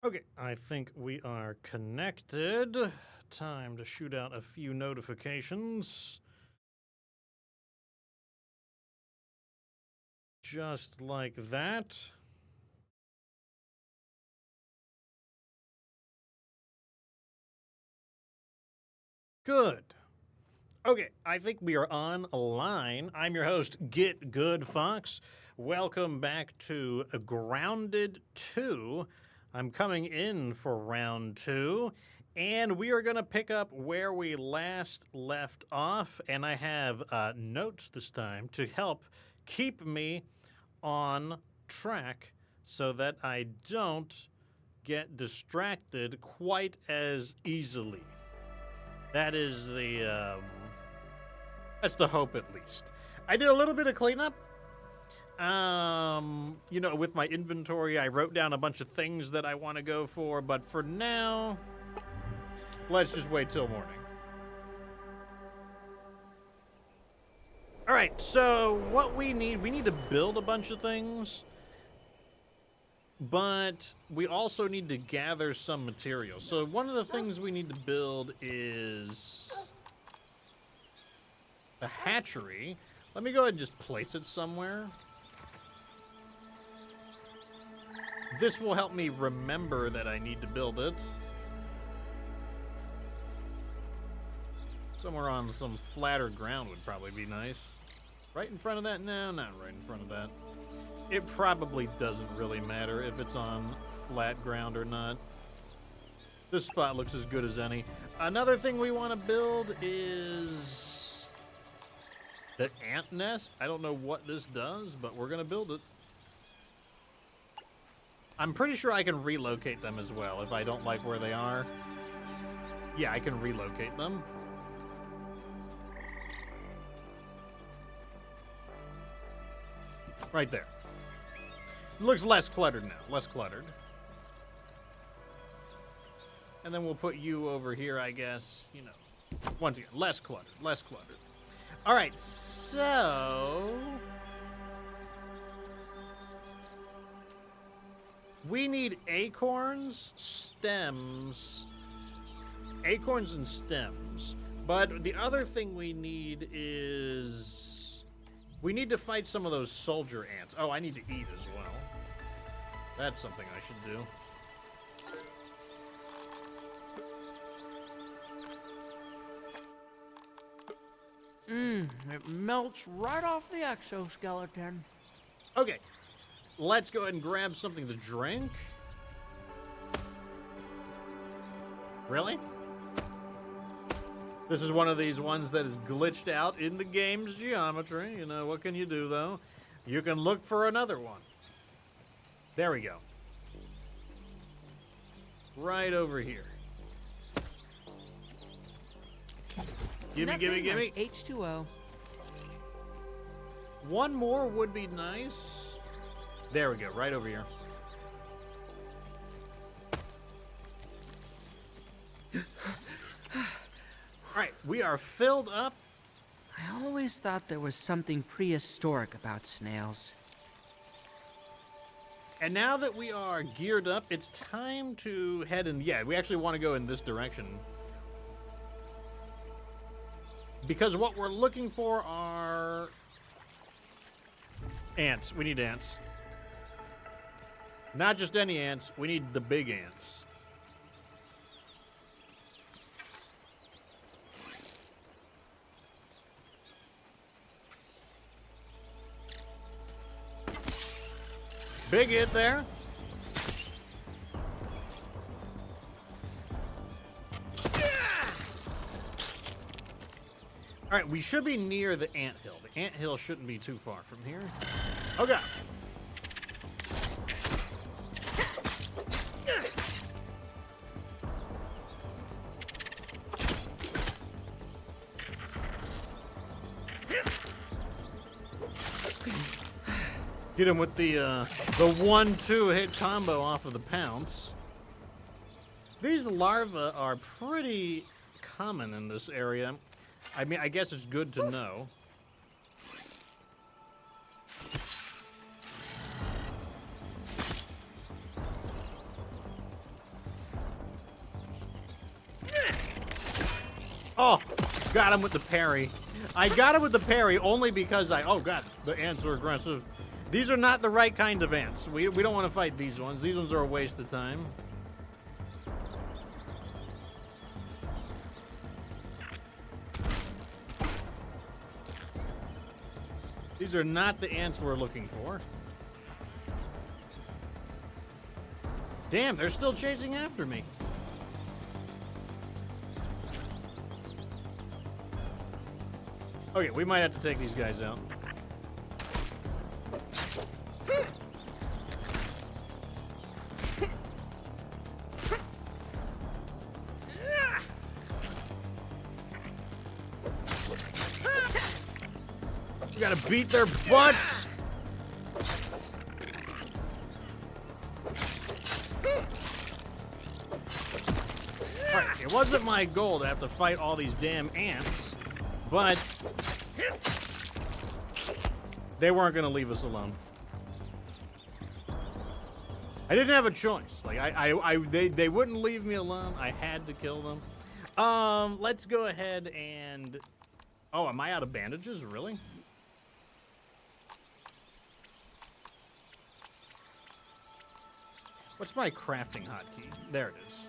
Okay, I think we are connected. Time to shoot out a few notifications. Just like that. Good. Okay, I think we are online. I'm your host, Get Good Fox. Welcome back to Grounded 2. I'm coming in for round 2, and we are going to pick up where we last left off. And I have notes this time to help keep me on track so that I don't get distracted quite as easily. That is that's the hope, at least. I did a little bit of cleanup. With my inventory, I wrote down a bunch of things that I want to go for, but for now, let's just wait till morning. All right, so what we need to build a bunch of things, but we also need to gather some material. So one of the things we need to build is a hatchery. Let me go ahead and just place it somewhere. This will help me remember that I need to build it. Somewhere on some flatter ground would probably be nice. Right in front of that? No, not right in front of that. It probably doesn't really matter if it's on flat ground or not. This spot looks as good as any. Another thing we want to build is the ant nest. I don't know what this does, but we're going to build it. I'm pretty sure I can relocate them as well if I don't like where they are. Yeah, I can relocate them. Right there. It looks less cluttered now. Less cluttered. And then we'll put you over here, I guess. You know, once again, less cluttered. Less cluttered. All right, so we need acorns, stems, acorns and stems. But the other thing we need is we need to fight some of those soldier ants. Oh, I need to eat as well. That's something I should do. It melts right off the exoskeleton. Okay, let's go ahead and grab something to drink. Really? This is one of these ones that is glitched out in the game's geometry. You know, what can you do, though? You can look for another one. There we go. Right over here. Gimme, gimme, gimme. Like H2O. One more would be nice. There we go, right over here. All right, we are filled up. I always thought there was something prehistoric about snails. And now that we are geared up, it's time to head in. Yeah, we actually want to go in this direction. Because what we're looking for are ants. We need ants. Not just any ants, we need the big ants. Big hit there. All right, we should be near the anthill. The anthill shouldn't be too far from here. Okay. Get him with the 1-2 hit combo off of the pounce. These larvae are pretty common in this area. I mean, I guess it's good to know. Oh, got him with the parry. I got him with the parry only because oh god, the ants are aggressive. These are not the right kind of ants. We don't want to fight these ones. These ones are a waste of time. These are not the ants we're looking for. Damn, they're still chasing after me. Okay, we might have to take these guys out. You gotta beat their butts! Alright, it wasn't my goal to have to fight all these damn ants, but they weren't gonna leave us alone. I didn't have a choice. Like they wouldn't leave me alone. I had to kill them. Let's go ahead and. Oh, am I out of bandages? Really? What's my crafting hotkey? There it is.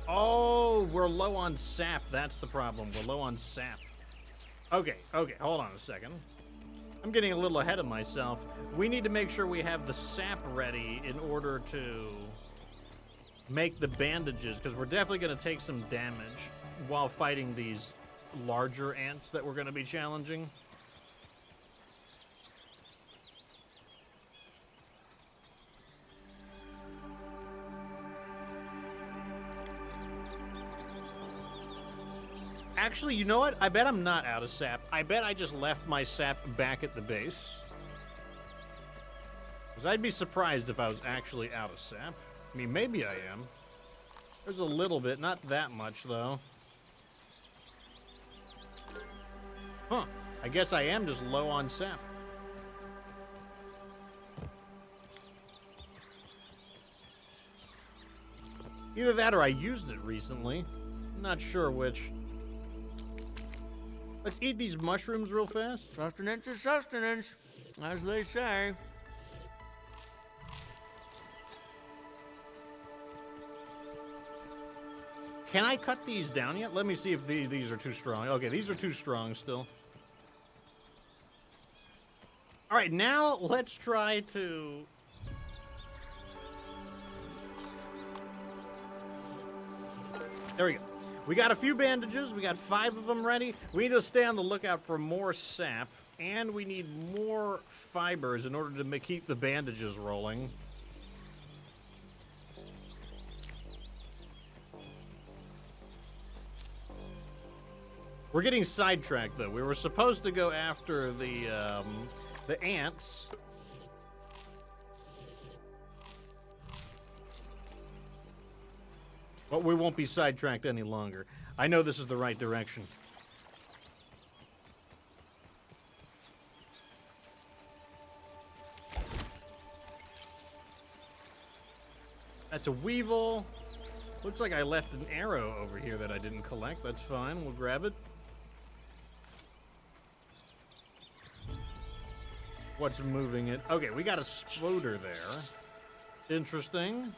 Oh, we're low on sap. That's the problem. We're low on sap. Okay, hold on a second. I'm getting a little ahead of myself. We need to make sure we have the sap ready in order to make the bandages, because we're definitely going to take some damage while fighting these larger ants that we're going to be challenging. Actually, you know what? I bet I'm not out of sap. I bet I just left my sap back at the base. Because I'd be surprised if I was actually out of sap. I mean, maybe I am. There's a little bit, not that much, though. Huh. I guess I am just low on sap. Either that or I used it recently. Not sure which. Let's eat these mushrooms real fast. Sustenance is sustenance, as they say. Can I cut these down yet? Let me see if these are too strong. Okay, these are too strong still. All right, now let's try to... There we go. We got a few bandages. We got 5 of them ready. We need to stay on the lookout for more sap, and we need more fibers in order to keep the bandages rolling. We're getting sidetracked, though. We were supposed to go after the ants. But we won't be sidetracked any longer. I know this is the right direction. That's a weevil. Looks like I left an arrow over here that I didn't collect. That's fine. We'll grab it. What's moving it? Okay, we got a sploder there. Interesting.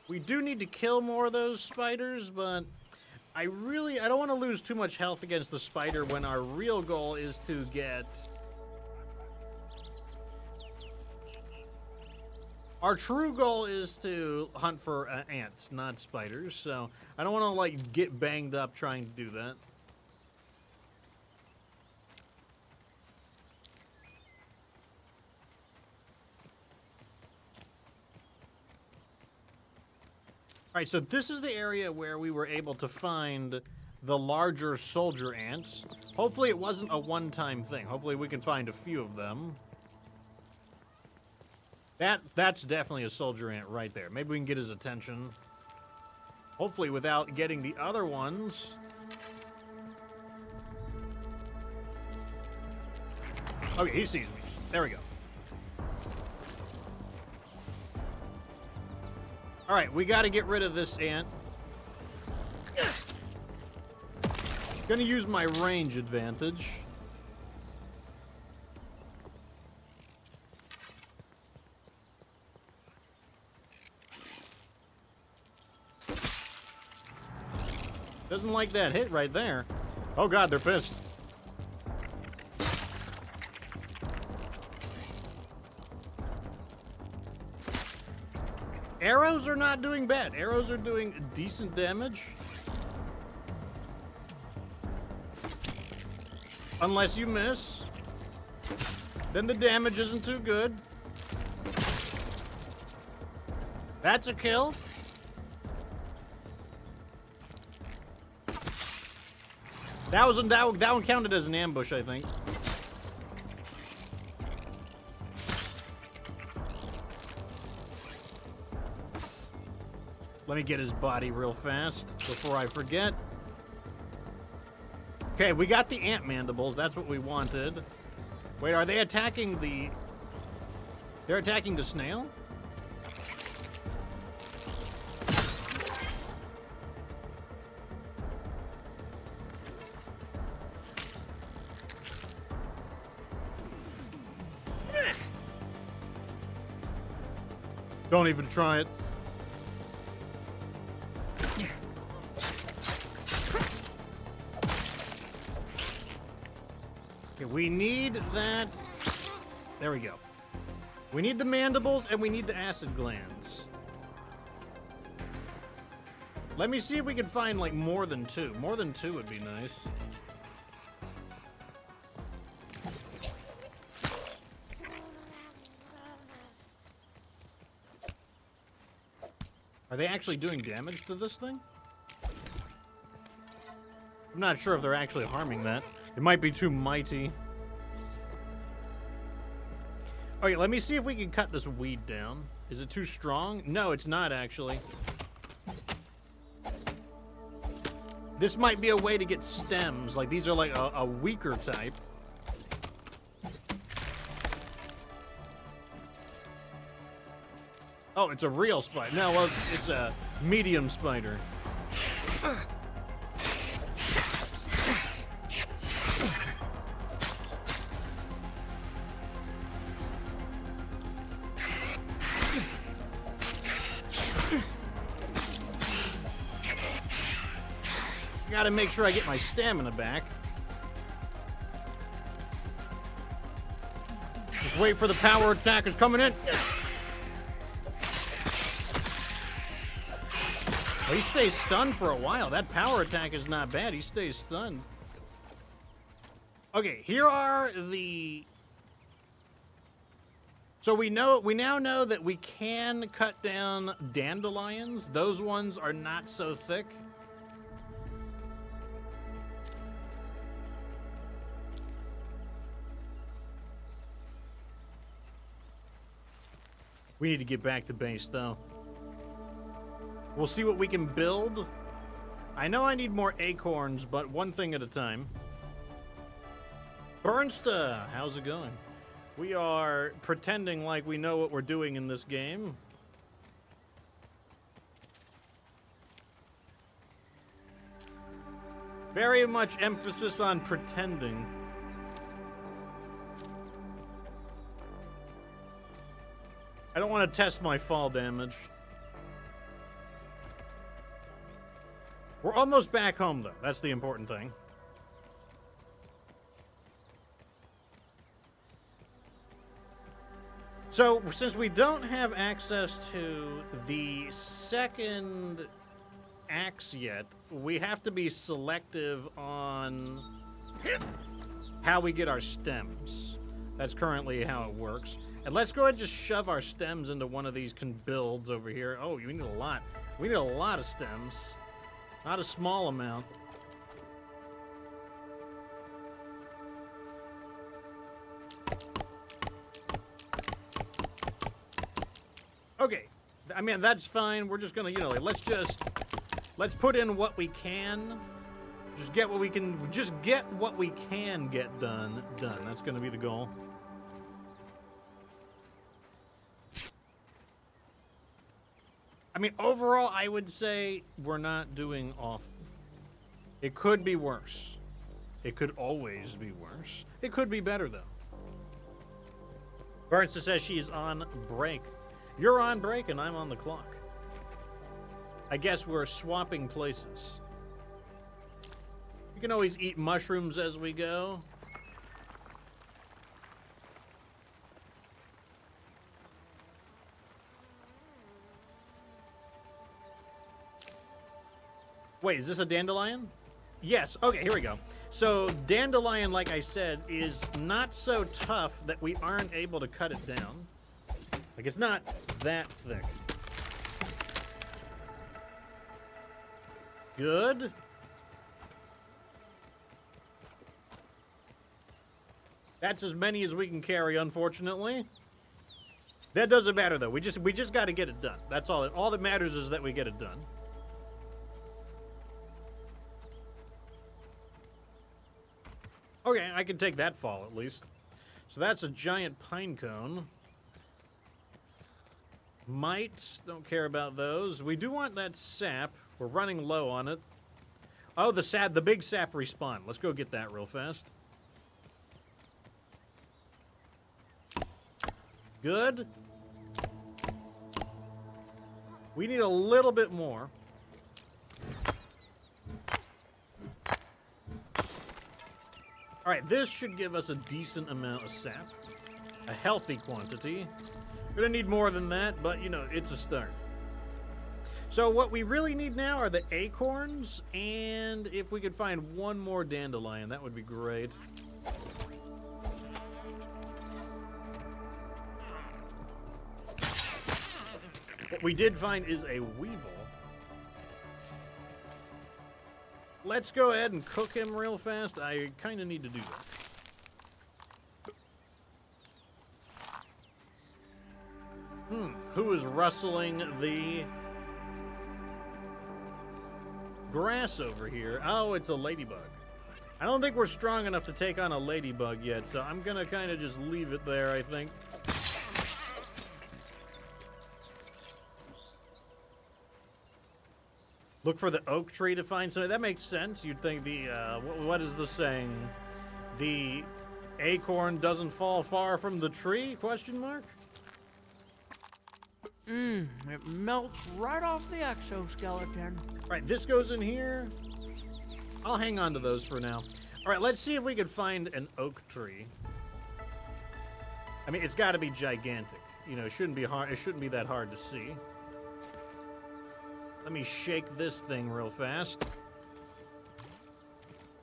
We do need to kill more of those spiders, but I don't want to lose too much health against the spider when our real goal is to get... Our true goal is to hunt for ants, not spiders, so I don't want to, like, get banged up trying to do that. All right, so this is the area where we were able to find the larger soldier ants. Hopefully it wasn't a one-time thing. Hopefully we can find a few of them. That's definitely a soldier ant right there. Maybe we can get his attention. Hopefully without getting the other ones. Okay, he sees me. There we go. All right, we got to get rid of this ant. Gonna use my range advantage. Doesn't like that hit right there. Oh god, they're pissed. Arrows are not doing bad. Arrows are doing decent damage. Unless you miss. Then the damage isn't too good. That's a kill. That one counted as an ambush, I think. Let me get his body real fast before I forget. Okay, we got the ant mandibles. That's what we wanted. Wait, are they attacking the... They're attacking the snail? Don't even try it. Okay, we need that. There we go. We need the mandibles and we need the acid glands. Let me see if we can find like more than two. More than two would be nice. Are they actually doing damage to this thing? I'm not sure if they're actually harming that. It might be too mighty. Okay, let me see if we can cut this weed down. Is it too strong? No, it's not actually. This might be a way to get stems. Like, these are like a weaker type. Oh, it's a real spider. No, well, it's a medium spider. Gotta make sure I get my stamina back. Just wait for the power attackers coming in. He stays stunned for a while. That power attack is not bad. He stays stunned. Okay, here are the... So we now know that we can cut down dandelions. Those ones are not so thick. We need to get back to base, though. We'll see what we can build. I know I need more acorns, but one thing at a time. Bernsta, how's it going? We are pretending like we know what we're doing in this game. Very much emphasis on pretending. I don't want to test my fall damage. We're almost back home, though. That's the important thing. So, since we don't have access to the second axe yet, we have to be selective on how we get our stems. That's currently how it works. And let's go ahead and just shove our stems into one of these builds over here. Oh, we need a lot. We need a lot of stems. Not a small amount. Okay. I mean, that's fine. We're just gonna, you know, like, let's put in what we can. Just get what we can get done. That's gonna be the goal. I mean, overall, I would say we're not doing awful. It could be worse. It could always be worse. It could be better, though. Bernsta says she's on break. You're on break, and I'm on the clock. I guess we're swapping places. You can always eat mushrooms as we go. Wait, is this a dandelion? Yes. Okay, here we go. So, dandelion, like I said, is not so tough that we aren't able to cut it down. Like, it's not that thick. Good. That's as many as we can carry, unfortunately. That doesn't matter, though. We just got to get it done. That's all. All that matters is that we get it done. Okay, I can take that fall at least. So that's a giant pine cone. Mites, don't care about those. We do want that sap. We're running low on it. Oh, the big sap respawn. Let's go get that real fast. Good. We need a little bit more. All right, this should give us a decent amount of sap. A healthy quantity. We're gonna need more than that, but, you know, it's a start. So what we really need now are the acorns, and if we could find one more dandelion, that would be great. What we did find is a weevil. Let's go ahead and cook him real fast. I kind of need to do that. Who is rustling the grass over here? Oh, it's a ladybug. I don't think we're strong enough to take on a ladybug yet, so I'm gonna kind of just leave it there, I think. Look for the oak tree to find something. That makes sense. You'd think the, what is the saying? The acorn doesn't fall far from the tree, question mark? It melts right off the exoskeleton. All right, this goes in here. I'll hang on to those for now. All right, let's see if we can find an oak tree. I mean, it's got to be gigantic. You know, it shouldn't be hard. It shouldn't be that hard to see. Let me shake this thing real fast.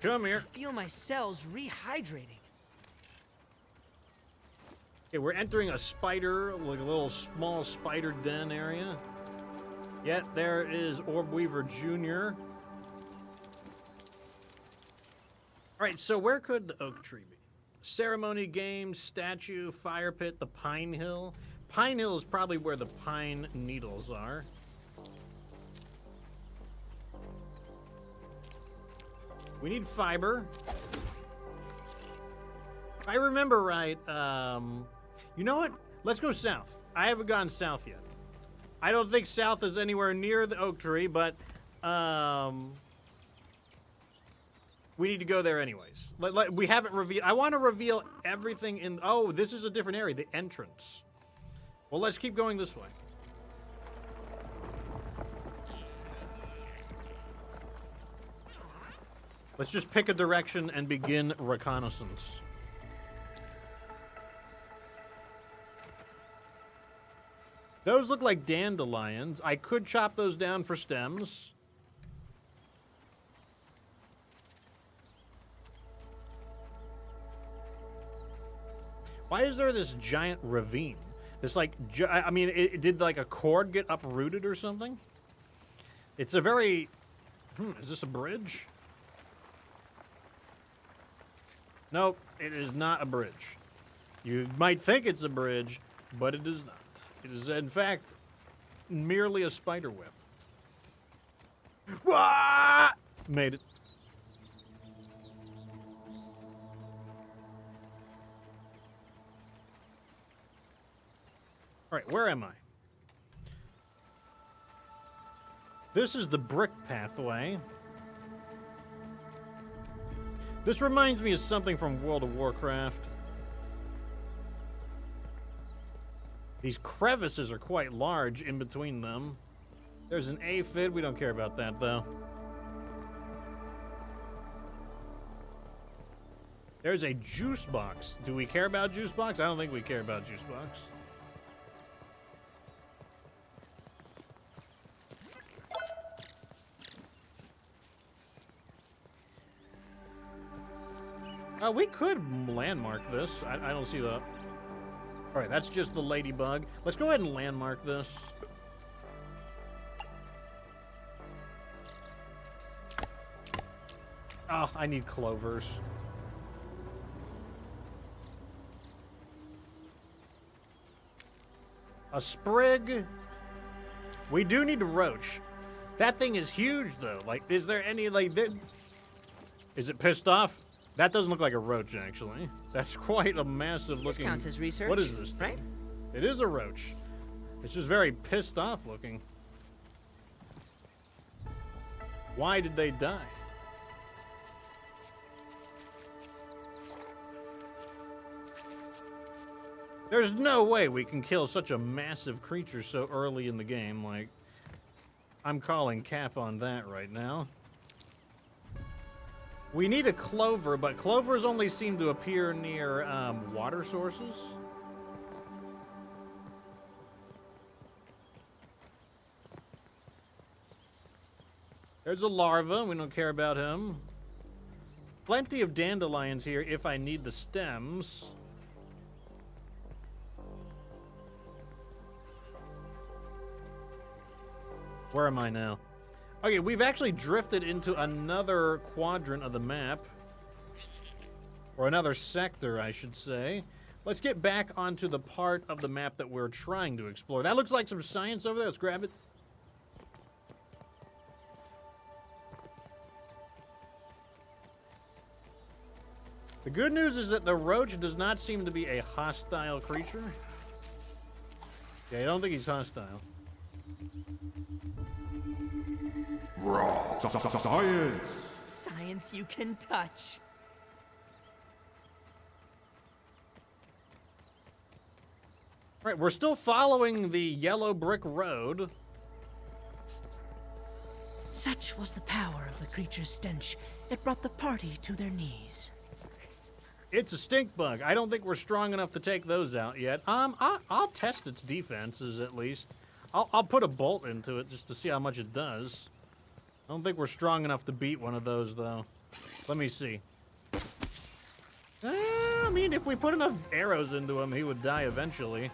Come here. I feel my cells rehydrating. Okay, we're entering a spider, like a little small spider den area. Yet there is Orb Weaver Jr. All right, so where could the oak tree be? Ceremony game, statue, fire pit, the pine hill. Pine hill is probably where the pine needles are. We need fiber. If I remember right, you know what? Let's go south. I haven't gone south yet. I don't think south is anywhere near the oak tree, but we need to go there anyways. We haven't revealed. I want to reveal everything in. Oh, this is a different area, the entrance. Well, let's keep going this way. Let's just pick a direction and begin reconnaissance. Those look like dandelions. I could chop those down for stems. Why is there this giant ravine? This like, I mean, did like a cord get uprooted or something? It's a very, is this a bridge? Nope, it is not a bridge. You might think it's a bridge, but it is not. It is, in fact, merely a spider web. Wah! Made it. All right, where am I? This is the brick pathway. This reminds me of something from World of Warcraft. These crevices are quite large in between them. There's an aphid. We don't care about that, though. There's a juice box. Do we care about juice box? I don't think we care about juice box. We could landmark this. I don't see the... All right, that's just the ladybug. Let's go ahead and landmark this. Oh, I need clovers. A sprig. We do need a roach. That thing is huge, though. Like, is there any, like... Is it pissed off? That doesn't look like a roach, actually. That's quite a massive looking... This counts as research. What is this thing? Right? It is a roach. It's just very pissed off looking. Why did they die? There's no way we can kill such a massive creature so early in the game. Like, I'm calling cap on that right now. We need a clover, but clovers only seem to appear near water sources. There's a larva. We don't care about him. Plenty of dandelions here if I need the stems. Where am I now? Okay, we've actually drifted into another quadrant of the map. Or another sector, I should say. Let's get back onto the part of the map that we're trying to explore. That looks like some science over there. Let's grab it. The good news is that the roach does not seem to be a hostile creature. Yeah, I don't think he's hostile. Science! Science you can touch. Right, we're still following the yellow brick road. Such was the power of the creature's stench, it brought the party to their knees. It's a stink bug. I don't think we're strong enough to take those out yet. I'll test its defenses at least. I'll put a bolt into it just to see how much it does. I don't think we're strong enough to beat one of those, though. Let me see. I mean, if we put enough arrows into him, he would die eventually.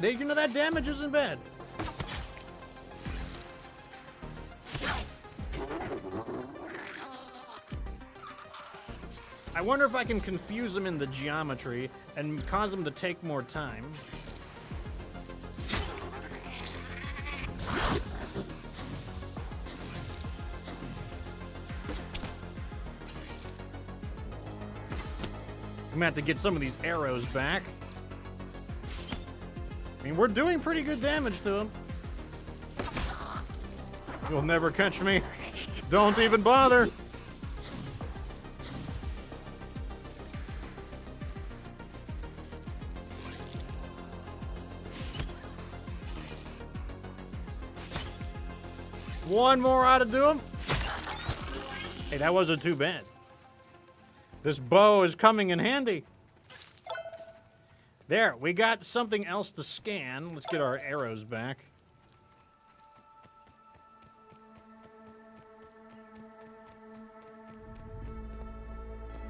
You know, that damage isn't bad. I wonder if I can confuse him in the geometry and cause him to take more time. I'm gonna have to get some of these arrows back. I mean, we're doing pretty good damage to him. You'll never catch me. Don't even bother. One more ought to do him. Hey, that wasn't too bad. This bow is coming in handy. There, we got something else to scan. Let's get our arrows back.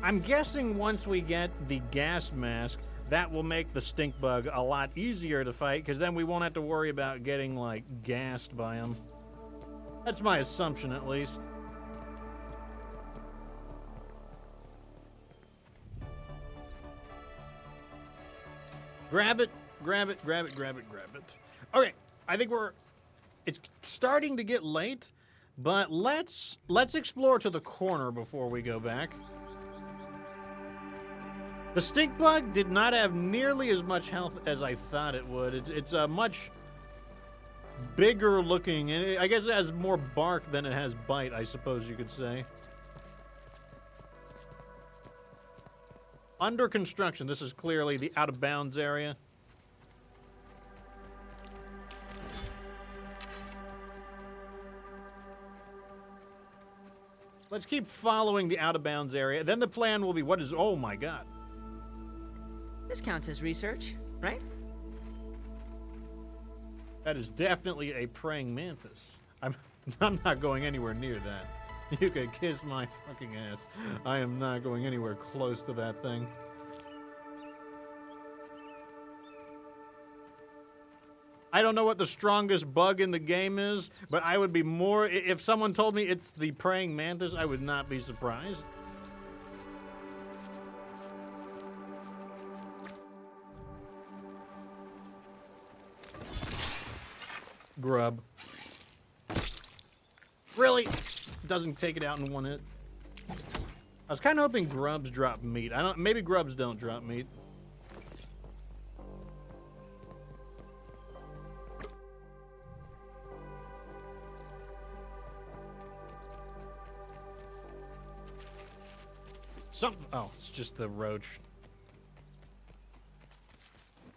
I'm guessing once we get the gas mask, that will make the stink bug a lot easier to fight, because then we won't have to worry about getting, like, gassed by him. That's my assumption, at least. Grab it, grab it, grab it, grab it, grab it. Okay, I think it's starting to get late, but let's explore to the corner before we go back. The stink bug did not have nearly as much health as I thought it would. It's a much bigger looking, and I guess it has more bark than it has bite, I suppose you could say. Under construction. This is clearly the out of bounds area. Let's keep following the out of bounds area. Then the plan will be what is, oh my god. This counts as research, right? That is definitely a praying mantis. I'm not going anywhere near that. You could kiss my fucking ass. I am not going anywhere close to that thing. I don't know what the strongest bug in the game is, but I would be more... If someone told me it's the praying mantis, I would not be surprised. Grub. Really? Doesn't take it out in one hit. I was kind of hoping grubs drop meat. Maybe grubs don't drop meat. Oh, it's just the roach.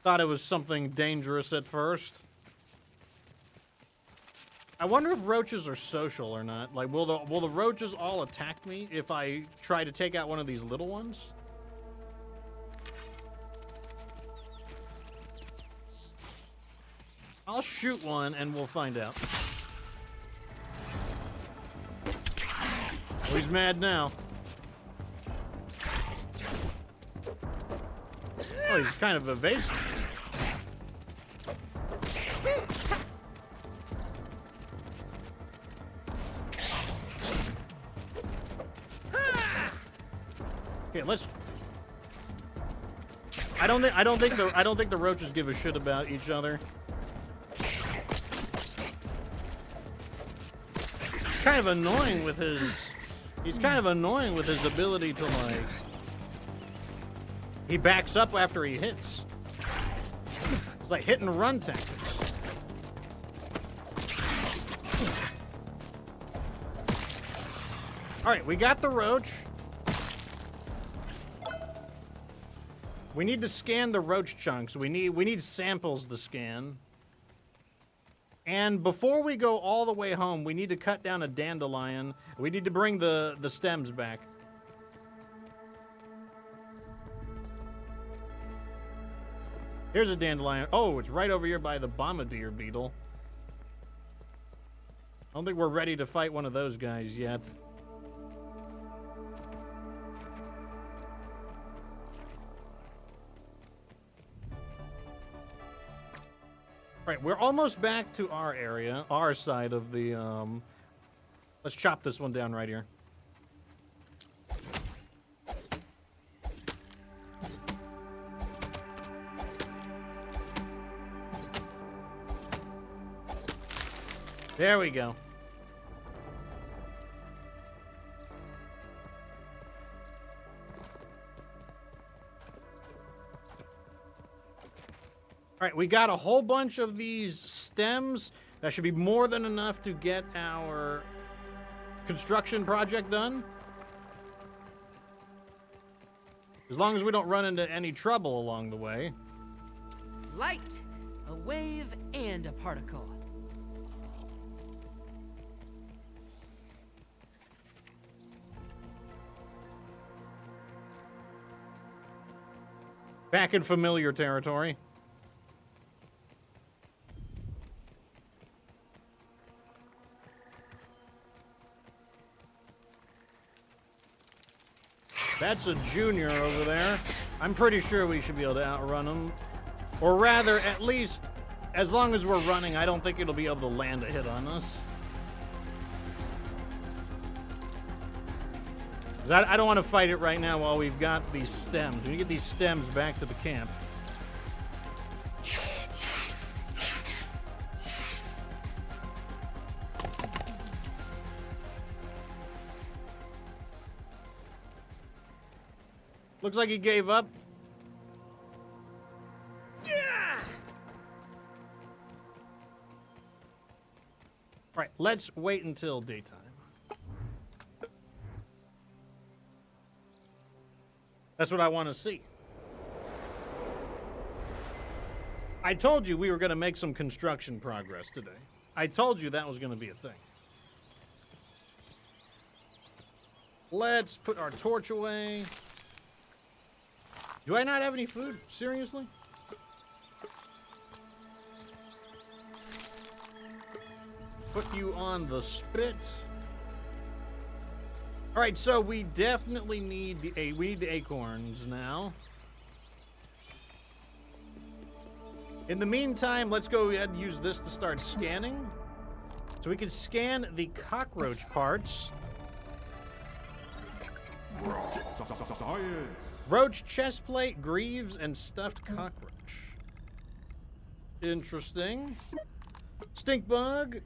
Thought it was something dangerous at first. I wonder if roaches are social or not. Like, will the roaches all attack me if I try to take out one of these little ones? I'll shoot one and we'll find out. Oh, he's mad now. Oh, he's kind of evasive. Okay, let's. I don't think the roaches give a shit about each other. He's kind of annoying with his. He's kind of annoying with his ability to like. He backs up after he hits. It's like hit and run tactics. All right, we got the roach. We need to scan the roach chunks. We need samples to scan. And before we go all the way home, we need to cut down a dandelion. We need to bring the stems back. Here's a dandelion. Oh, it's right over here by the bombardier beetle. I don't think we're ready to fight one of those guys yet. Right, we're almost back to our area, our side of the, let's chop this one down right here. There we go. All right, we got a whole bunch of these stems. That should be more than enough to get our construction project done. As long as we don't run into any trouble along the way. Light, a wave, and a particle. Back in familiar territory. That's a junior over there. I'm pretty sure we should be able to outrun him. Or rather, at least, as long as we're running, I don't think it'll be able to land a hit on us. 'Cause I don't want to fight it right now while we've got these stems. We need to get these stems back to the camp. Looks like he gave up. All right, let's wait until daytime. That's what I want to see. I told you we were going to make some construction progress today. I told you that was going to be a thing. Let's put our torch away. Do I not have any food? Seriously? Put you on the spit. All right, so we definitely need the acorns now. In the meantime, let's go ahead and use this to start scanning. So we can scan the cockroach parts. Roach chestplate, greaves, and stuffed cockroach. Interesting. Stink bug.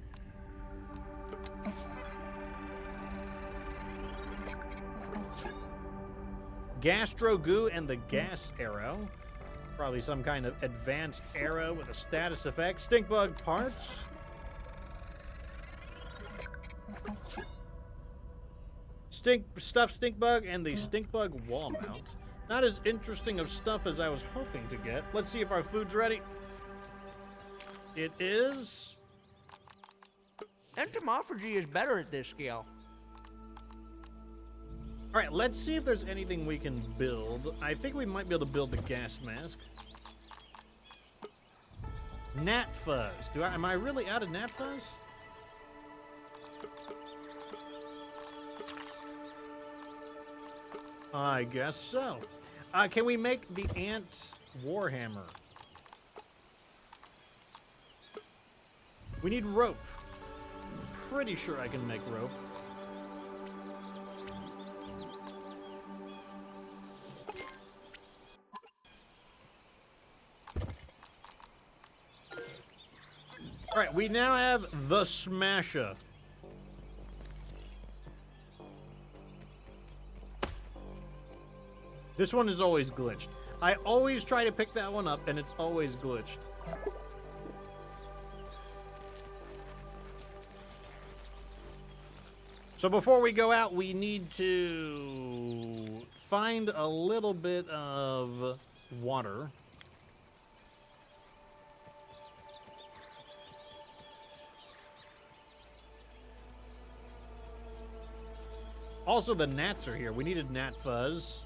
Gastro goo and the gas arrow. Probably some kind of advanced arrow with a status effect. Stink bug parts. Stuffed stink bug and the stink bug wall mount. Not as interesting of stuff as I was hoping to get. Let's see if our food's ready. It is. Entomophagy is better at this scale. All right, let's see if there's anything we can build. I think we might be able to build the gas mask. Gnat fuzz. Am I really out of gnat fuzz? I guess so. Can we make the ant warhammer? We need rope. I'm pretty sure I can make rope. All right, we now have the Smasher. This one is always glitched. I always try to pick that one up, and it's always glitched. So before we go out, we need to find a little bit of water. Also, the gnats are here. We needed gnat fuzz.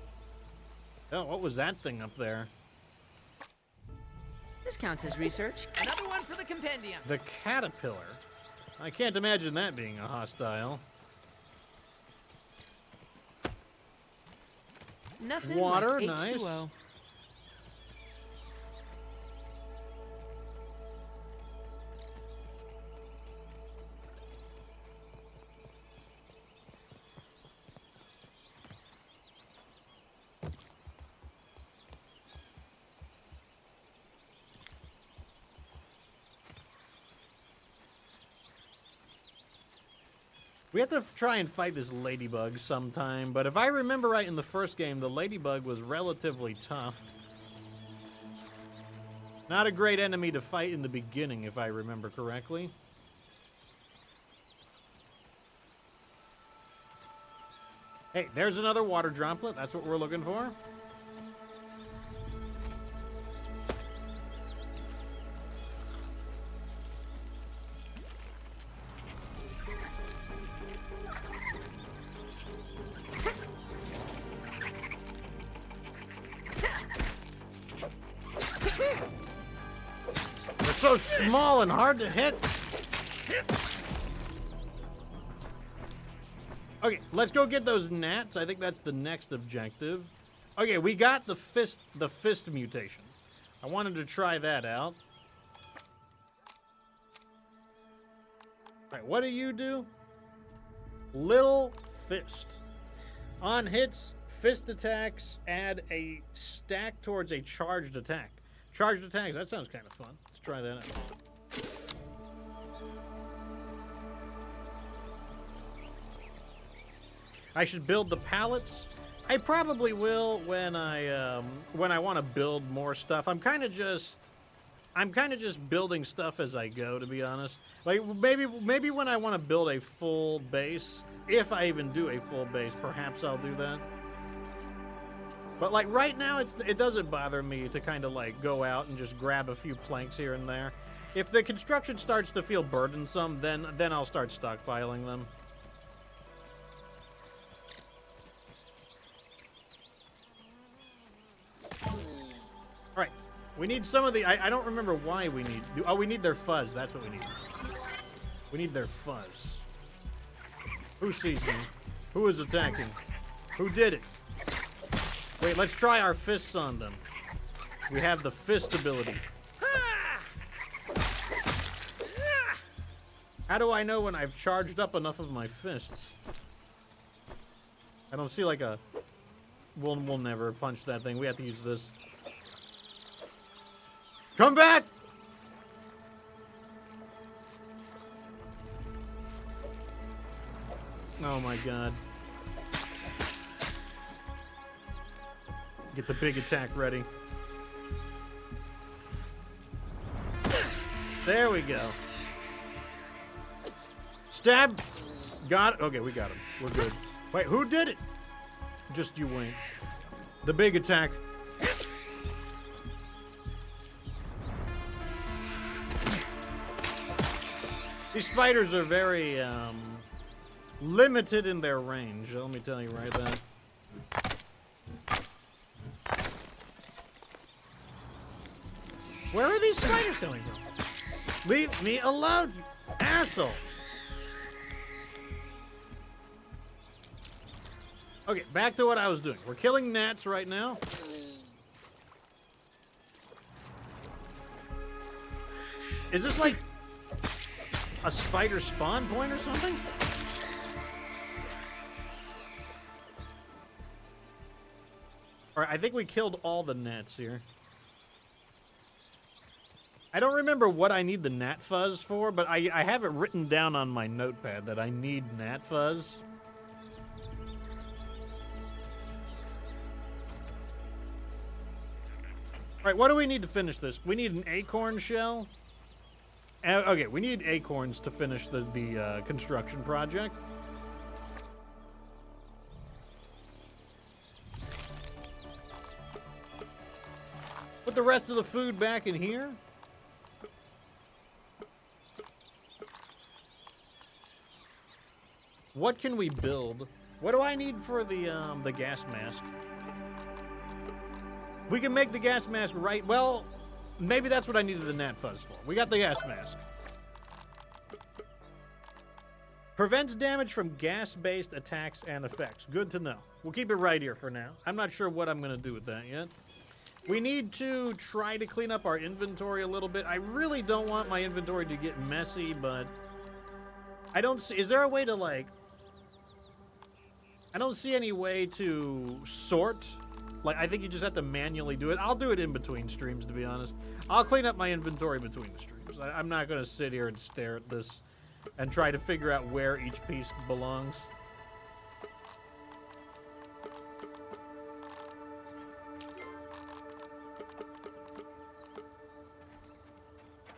Oh, what was that thing up there? This counts as research. Another one for the compendium. The caterpillar. I can't imagine that being a hostile. Nothing Water, like nice. H2O. We have to try and fight this ladybug sometime, but if I remember right in the first game, the ladybug was relatively tough. Not a great enemy to fight in the beginning, if I remember correctly. Hey, there's another water droplet. That's what we're looking for. They're so small and hard to hit. Okay, let's go get those gnats. I think that's the next objective. Okay, we got the fist mutation. I wanted to try that out. All right, what do you do? Little fist. On hits, fist attacks add a stack towards a charged attack. Charged attacks, that sounds kind of fun. Let's try that out. I should build the pallets. I probably will when I want to build more stuff. I'm kind of just I'm kind of just building stuff as I go, to be honest. Like, maybe when I want to build a full base, if I even do a full base, perhaps I'll do that. But, like, right now, it doesn't bother me to kind of, like, go out and just grab a few planks here and there. If the construction starts to feel burdensome, then I'll start stockpiling them. All right. We need some of the... I don't remember why we need... Oh, we need their fuzz. That's what we need. We need their fuzz. Who sees me? Who is attacking? Who did it? Wait, let's try our fists on them. We have the fist ability. How do I know when I've charged up enough of my fists? I don't see like a... We'll never punch that thing. We have to use this. Come back! Oh my god. Get the big attack ready. There we go. Stab! Got it. Okay, we got him. We're good. Wait, who did it? Just you wait. The big attack. These spiders are very limited in their range. Let me tell you right there. Where are these spiders coming from? Leave me alone, you asshole! Okay, back to what I was doing. We're killing gnats right now. Is this like a spider spawn point or something? Alright, I think we killed all the gnats here. I don't remember what I need the gnat fuzz for, but I have it written down on my notepad that I need gnat fuzz. Alright, what do we need to finish this? We need an acorn shell. Okay, we need acorns to finish the construction project. Put the rest of the food back in here. What can we build? What do I need for the gas mask? We can make the gas mask right. Well, maybe that's what I needed the gnat fuzz for. We got the gas mask. Prevents damage from gas-based attacks and effects. Good to know. We'll keep it right here for now. I'm not sure what I'm going to do with that yet. We need to try to clean up our inventory a little bit. I really don't want my inventory to get messy, but I don't see... Is there a way to, like... I don't see any way to sort. Like, I think you just have to manually do it. I'll do it in between streams, to be honest. I'll clean up my inventory between the streams. I'm not going to sit here and stare at this and try to figure out where each piece belongs.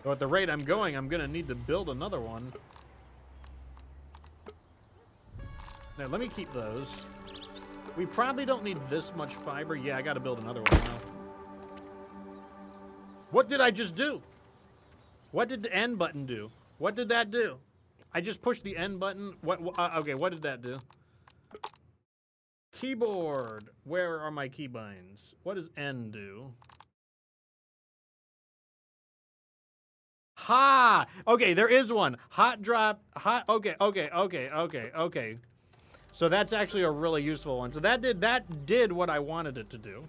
So at the rate I'm going, I'm going to need to build another one. Now, let me keep those. We probably don't need this much fiber. Yeah, I got to build another one now. What did I just do? What did the N button do? What did that do? I just pushed the N button. Okay, what did that do? Keyboard. Where are my keybinds? What does N do? Ha! Okay, there is one. Hot drop. Hot. Okay. So that's actually a really useful one. So that did what I wanted it to do.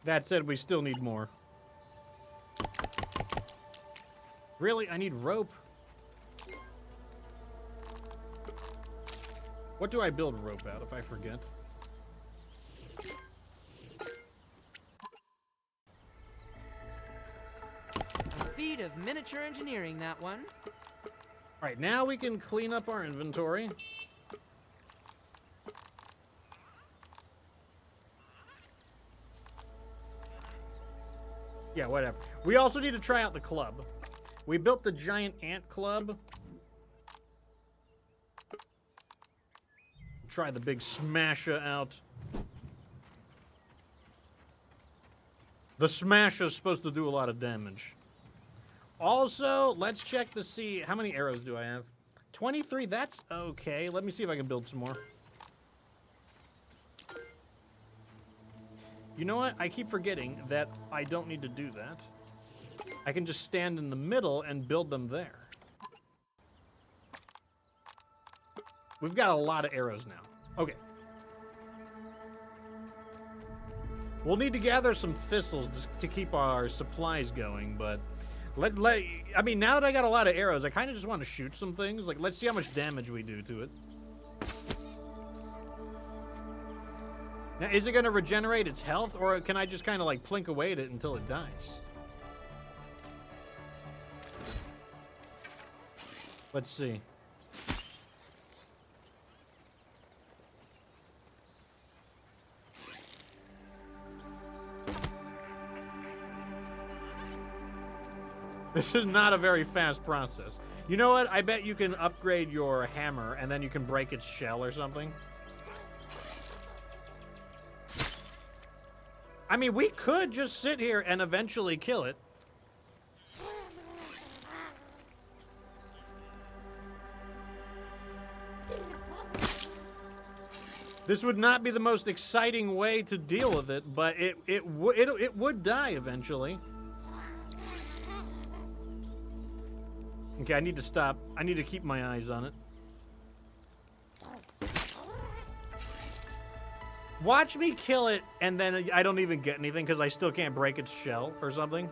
That said, we still need more. Really? I need rope? What do I build rope out if I forget? A feat of miniature engineering, that one. All right, now we can clean up our inventory. Yeah, whatever. We also need to try out the club. We built the giant ant club. Try the big smasher out. The smasher is supposed to do a lot of damage. Also, let's check to see how many arrows do I have. 23, that's okay. Let me see if I can build some more. You know what? I keep forgetting that I don't need to do that. I can just stand in the middle and build them there. We've got a lot of arrows now. Okay. We'll need to gather some thistles to keep our supplies going, but I mean, now that I got a lot of arrows, I kind of just want to shoot some things. Like, let's see how much damage we do to it. Now, is it going to regenerate its health, or can I just kind of like plink away at it until it dies? Let's see. This is not a very fast process. You know what? I bet you can upgrade your hammer and then you can break its shell or something. I mean, we could just sit here and eventually kill it. This would not be the most exciting way to deal with it, but it would die eventually. Okay, I need to stop. I need to keep my eyes on it. Watch me kill it, and then I don't even get anything because I still can't break its shell or something.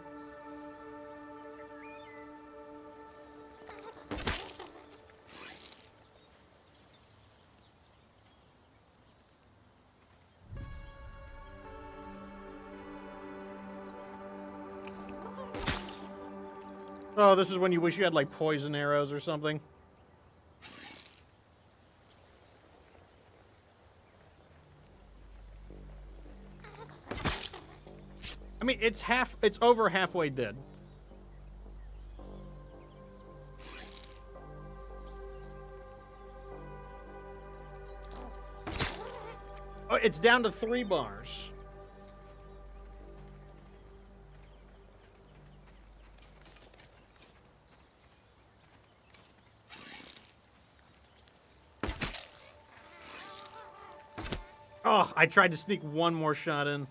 Oh, this is when you wish you had, like, poison arrows or something. I mean, it's over halfway dead. Oh, it's down to 3 bars. Oh, I tried to sneak one more shot in.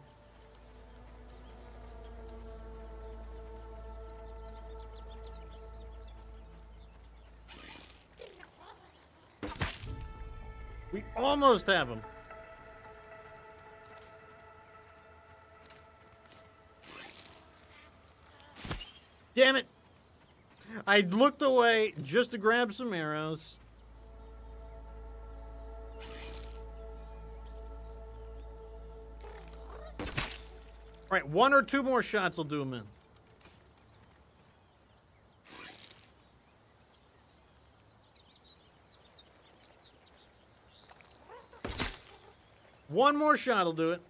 We almost have him. Damn it. I looked away just to grab some arrows. All right, 1 or 2 more shots will do him in. One more shot will do it.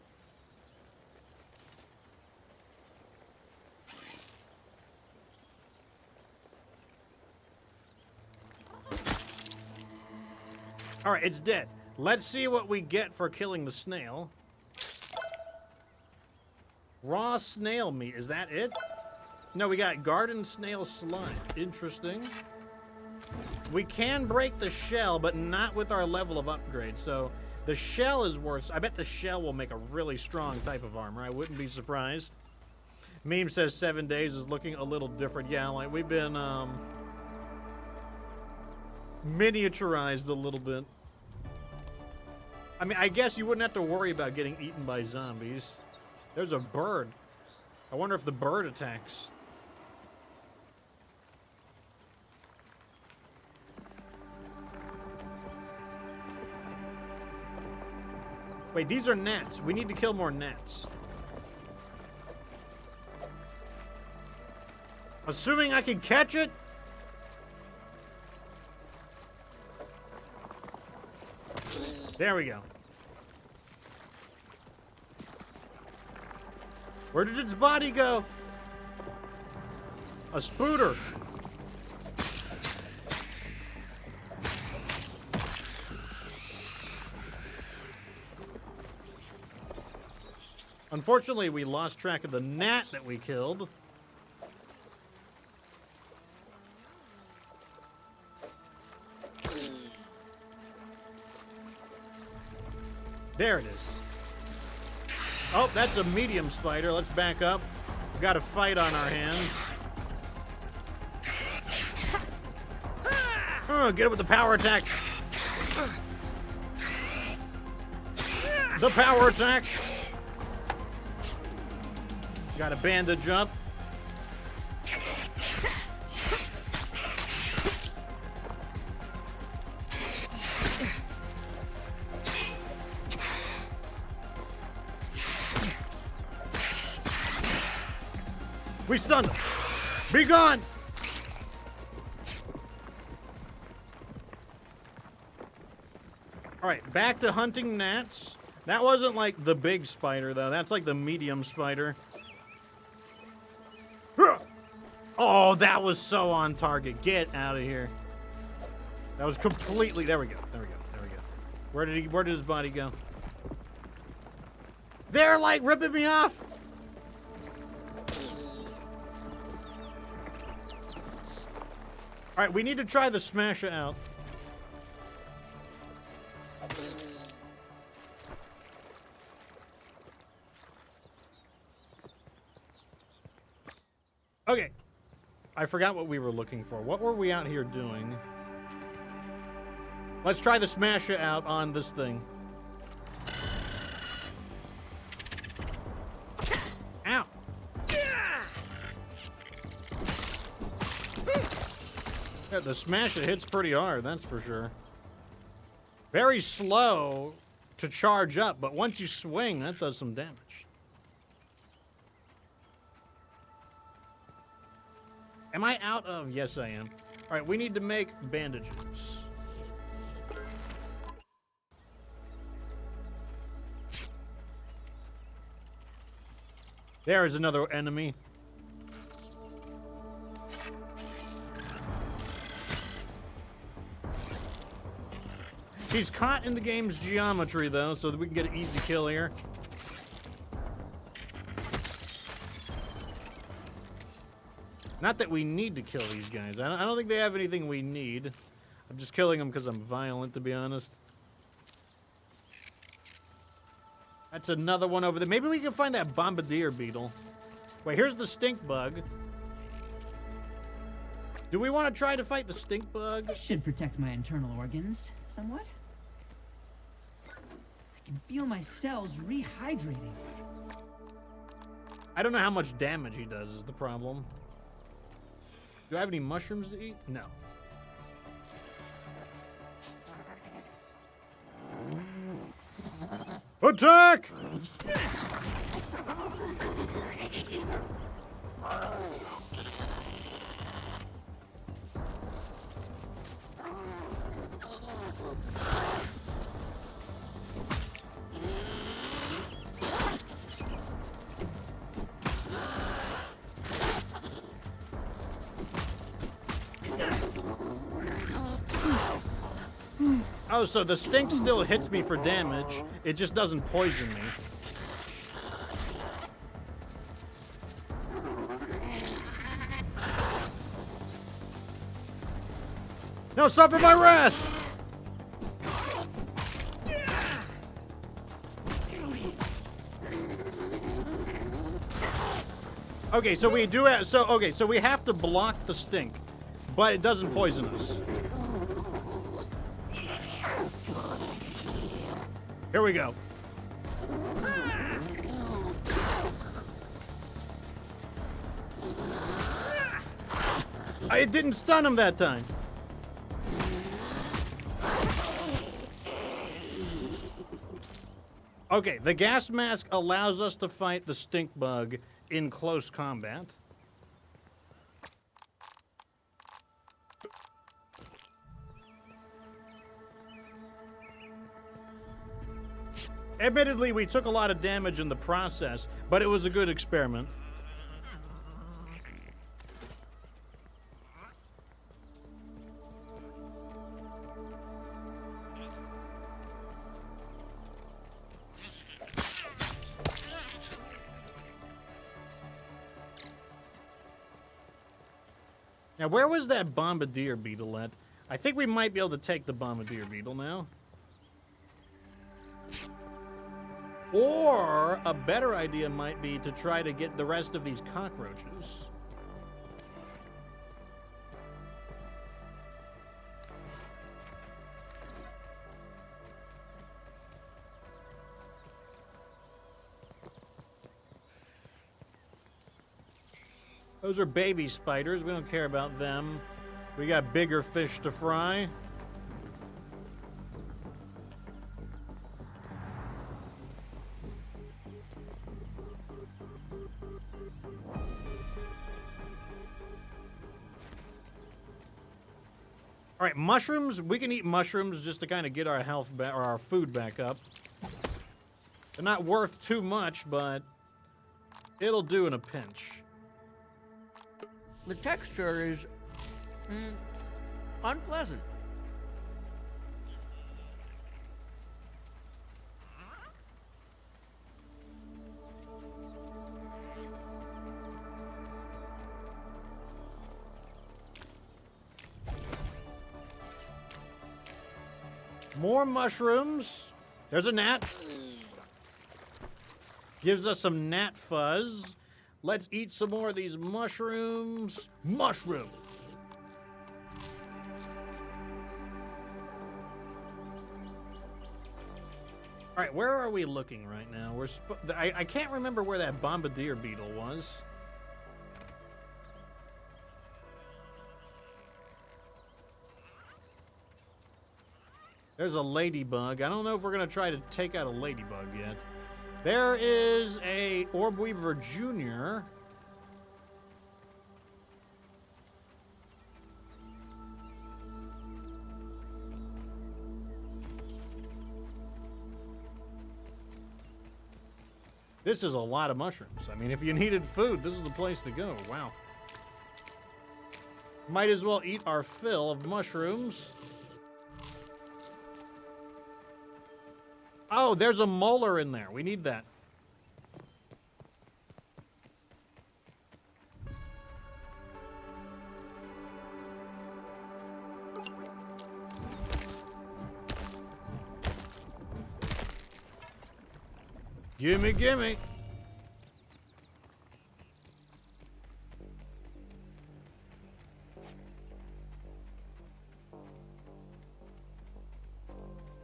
All right, it's dead. Let's see what we get for killing the snail. Raw snail meat, is that it? No, we got garden snail slime. Interesting. We can break the shell, but not with our level of upgrade, so the shell is worse. I bet the shell will make a really strong type of armor. I wouldn't be surprised. Meme says 7 days is looking a little different. Yeah, like we've been miniaturized a little bit. I mean, I guess you wouldn't have to worry about getting eaten by zombies. There's a bird. I wonder if the bird attacks. Wait, these are gnats. We need to kill more gnats. Assuming I can catch it? There we go. Where did its body go? A spooter. Unfortunately, we lost track of the gnat that we killed. There it is. Oh, that's a medium spider. Let's back up. We've got a fight on our hands. Get it with the power attack. The power attack. Got a bandage up. We stunned him. Be gone! Alright, back to hunting gnats. That wasn't like the big spider, though. That's like the medium spider. Oh, that was so on target. Get out of here. That was completely... There we go. There we go. There we go. Where did his body go? They're like ripping me off! Alright, we need to try the smasher out. Okay. I forgot what we were looking for. What were we out here doing? Let's try the smasher out on this thing. Ow! Yeah, the smasher hits pretty hard, that's for sure. Very slow to charge up, but once you swing, that does some damage. Am I out of? Yes, I am. All right, we need to make bandages. There is another enemy. He's caught in the game's geometry, though, so that we can get an easy kill here. Not that we need to kill these guys. I don't think they have anything we need. I'm just killing them because I'm violent, to be honest. That's another one over there. Maybe we can find that bombardier beetle. Wait, here's the stink bug. Do we want to try to fight the stink bug? This should protect my internal organs somewhat. I can feel my cells rehydrating. I don't know how much damage he does is the problem. Do I have any mushrooms to eat? No. Attack! Oh, so the stink still hits me for damage. It just doesn't poison me. Now suffer my wrath! Okay, so we do have, so we have to block the stink, but it doesn't poison us. Here we go. It didn't stun him that time. Okay, the gas mask allows us to fight the stink bug in close combat. Admittedly, we took a lot of damage in the process, but it was a good experiment. Now, where was that bombardier beetle at? I think we might be able to take the bombardier beetle now. Or a better idea might be to try to get the rest of these cockroaches. Those are baby spiders. We don't care about them. We got bigger fish to fry. All right, mushrooms. We can eat mushrooms just to kind of get our health back or our food back up. They're not worth too much, but it'll do in a pinch. The texture is unpleasant. More mushrooms. There's a gnat. Gives us some gnat fuzz. Let's eat some more of these mushrooms. Mushroom. All right, where are we looking right now? I can't remember where that bombardier beetle was. There's a ladybug. I don't know if we're going to try to take out a ladybug yet. There is a Orb Weaver Jr. This is a lot of mushrooms. I mean, if you needed food, this is the place to go. Wow. Might as well eat our fill of mushrooms. Oh, there's a molar in there. We need that. Gimme, gimme.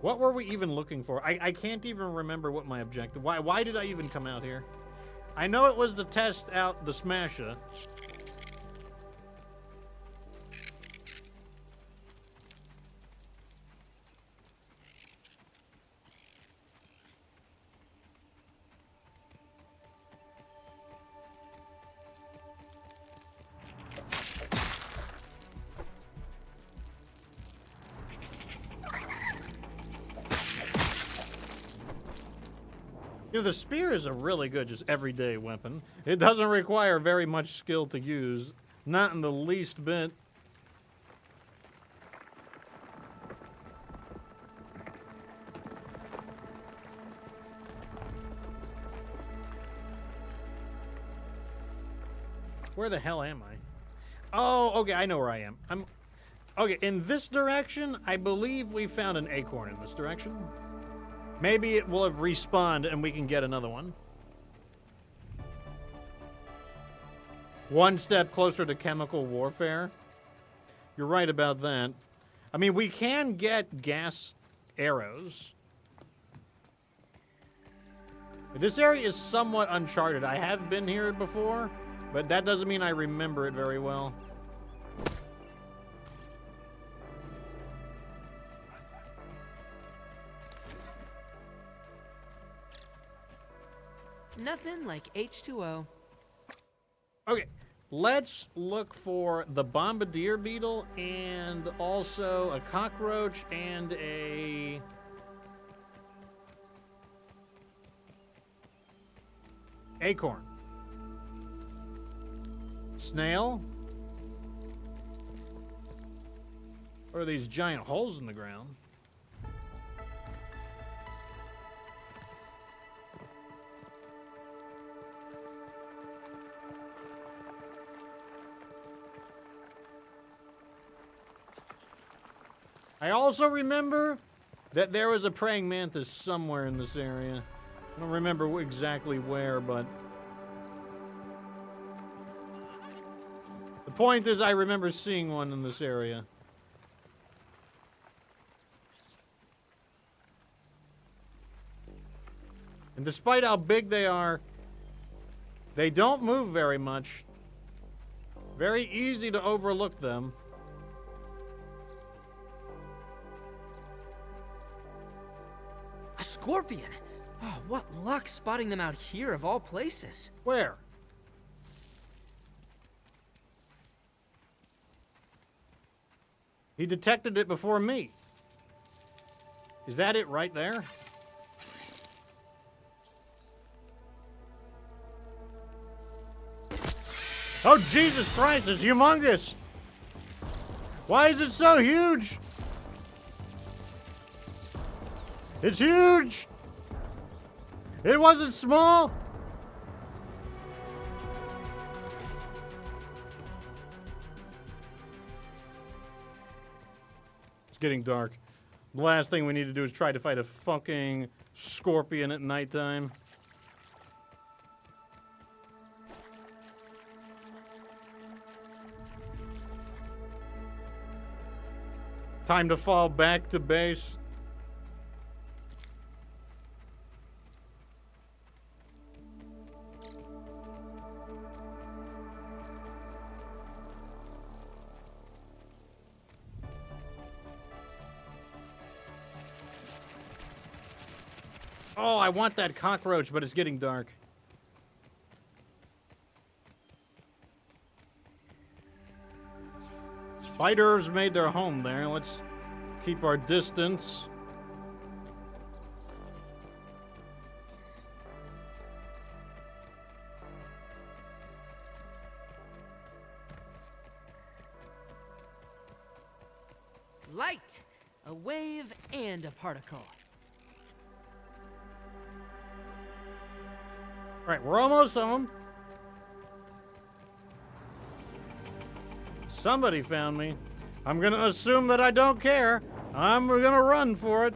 What were we even looking for? I can't even remember what my objective... Why did I even come out here? I know it was to test out the Smasher. You know, the spear is a really good, just everyday weapon. It doesn't require very much skill to use. Not in the least bit. Where the hell am I? Oh, okay, I know where I am. Okay, in this direction, I believe we found an acorn in this direction. Maybe it will have respawned and we can get another one. One step closer to chemical warfare. You're right about that. I mean, we can get gas arrows. This area is somewhat uncharted. I have been here before, but that doesn't mean I remember it very well. Nothing like H2O. Okay, let's look for the bombardier beetle and also a cockroach and a... acorn. Snail? What are these giant holes in the ground? I also remember that there was a praying mantis somewhere in this area. I don't remember exactly where, but... the point is, I remember seeing one in this area. And despite how big they are, they don't move very much. Very easy to overlook them. A scorpion! Oh, what luck spotting them out here of all places. Where? He detected it before me. Is that it right there? Oh, Jesus Christ, it's humongous! Why is it so huge? It's huge! It wasn't small! It's getting dark. The last thing we need to do is try to fight a fucking scorpion at nighttime. Time to fall back to base. Oh, I want that cockroach, but it's getting dark. Spiders made their home there. Let's keep our distance. Light! A wave and a particle. All right, we're almost home. Somebody found me. I'm gonna assume that I don't care. I'm gonna run for it.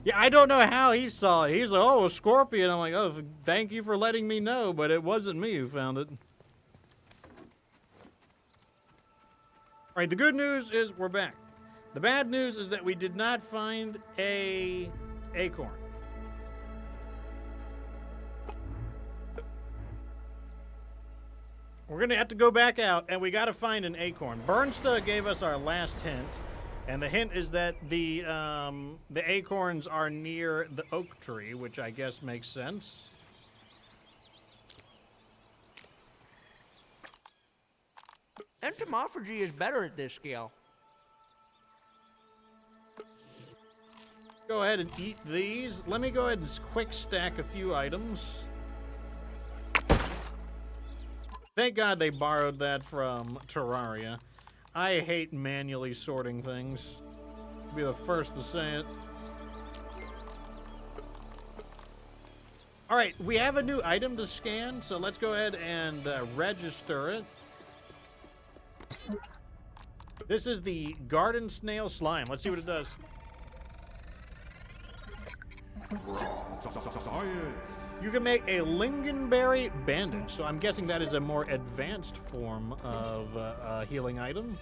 Yeah, I don't know how he saw it. He's like, oh, a scorpion. I'm like, oh, thank you for letting me know, but it wasn't me who found it. All right, the good news is we're back. The bad news is that we did not find a acorn. We're gonna have to go back out, and we gotta find an acorn. Bernsta gave us our last hint, and the hint is that the acorns are near the oak tree, which I guess makes sense. Entomophagy is better at this scale. Go ahead and eat these. Let me go ahead and quick stack a few items. Thank God they borrowed that from Terraria. I hate manually sorting things. I'll be the first to say it. All right, we have a new item to scan, so let's go ahead and register it. This is the garden snail slime. Let's see what it does. You can make a lingonberry bandage, so I'm guessing that is a more advanced form of a healing item.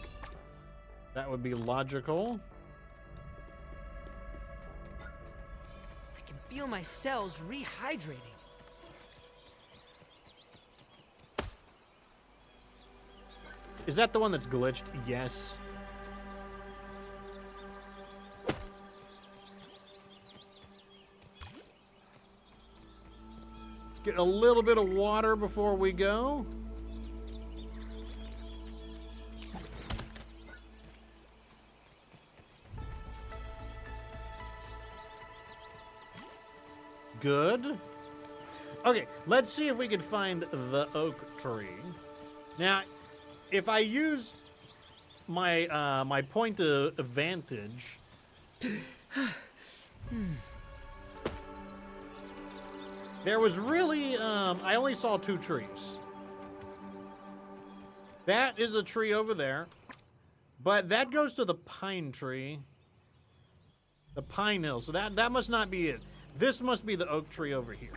That would be logical. I can feel my cells rehydrating. Is that the one that's glitched? Yes. Let's get a little bit of water before we go. Good. Okay, let's see if we can find the oak tree. Now, if I use my my point of advantage, there was really I only saw 2 trees. That is a tree over there. But that goes to the pine tree. The pine hill. So that must not be it. This must be the oak tree over here.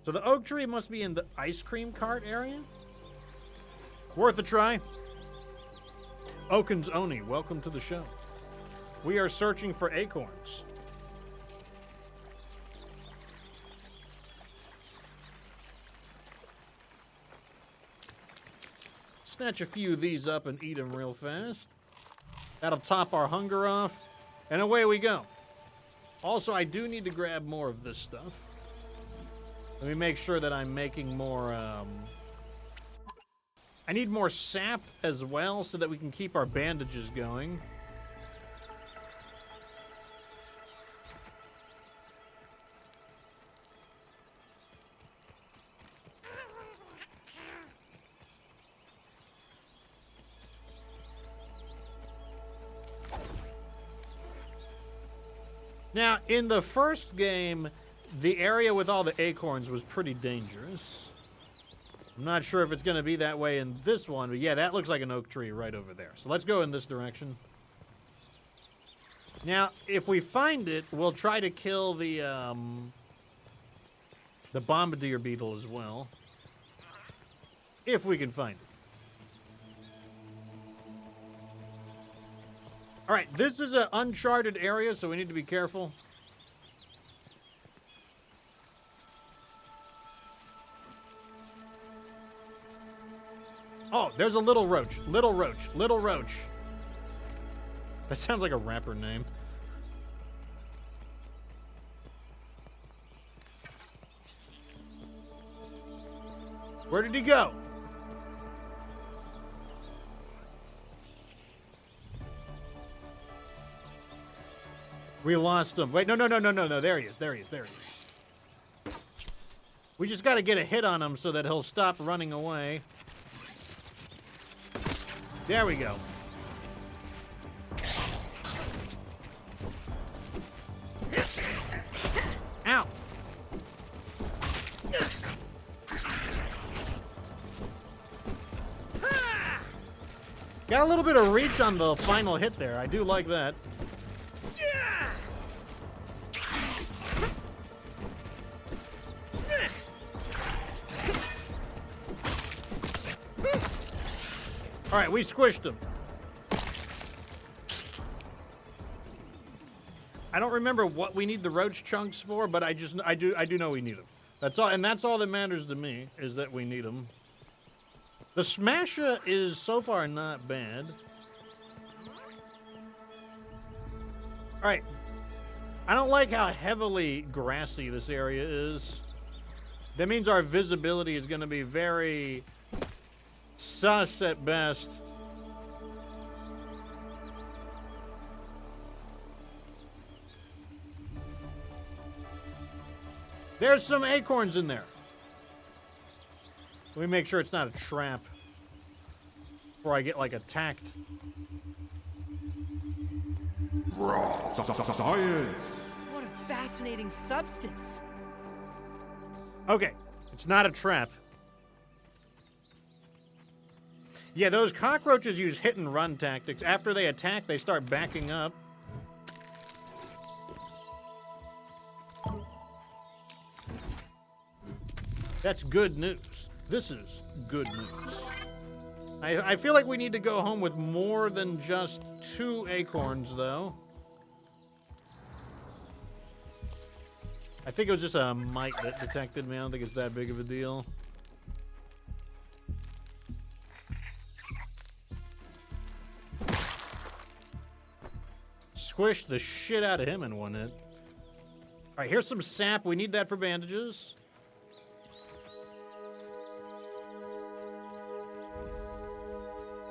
So the oak tree must be in the ice cream cart area. Worth a try. Oaken's Oni, welcome to the show. We are searching for acorns. Snatch a few of these up and eat them real fast. That'll top our hunger off. And away we go. Also, I do need to grab more of this stuff. Let me make sure that I'm making more, I need more sap as well so that we can keep our bandages going. Now, in the first game, the area with all the acorns was pretty dangerous. I'm not sure if it's going to be that way in this one, but yeah, that looks like an oak tree right over there. So let's go in this direction. Now, if we find it, we'll try to kill the bombardier beetle as well. If we can find it. All right, this is an uncharted area, so we need to be careful. Oh, there's a little roach. Little roach. Little roach. That sounds like a rapper name. Where did he go? We lost him. Wait, no. There he is. There he is. We just got to get a hit on him so that he'll stop running away. There we go. Ow. Got a little bit of reach on the final hit there. I do like that. All right, we squished him. I don't remember what we need the roach chunks for, but I do know we need them. That's all, and that's all that matters to me is that we need them. The smasher is so far not bad. All right, I don't like how heavily grassy this area is. That means our visibility is going to be very sus at best. There's some acorns in there. Let me make sure it's not a trap before I get, like, attacked. Science! What a fascinating substance. Okay, it's not a trap. Yeah, those cockroaches use hit and run tactics. After they attack, they start backing up. That's good news. This is good news. I feel like we need to go home with more than just 2 acorns, though. I think it was just a mite that detected me. I don't think it's that big of a deal. Squished the shit out of him in one hit. All right, here's some sap. We need that for bandages.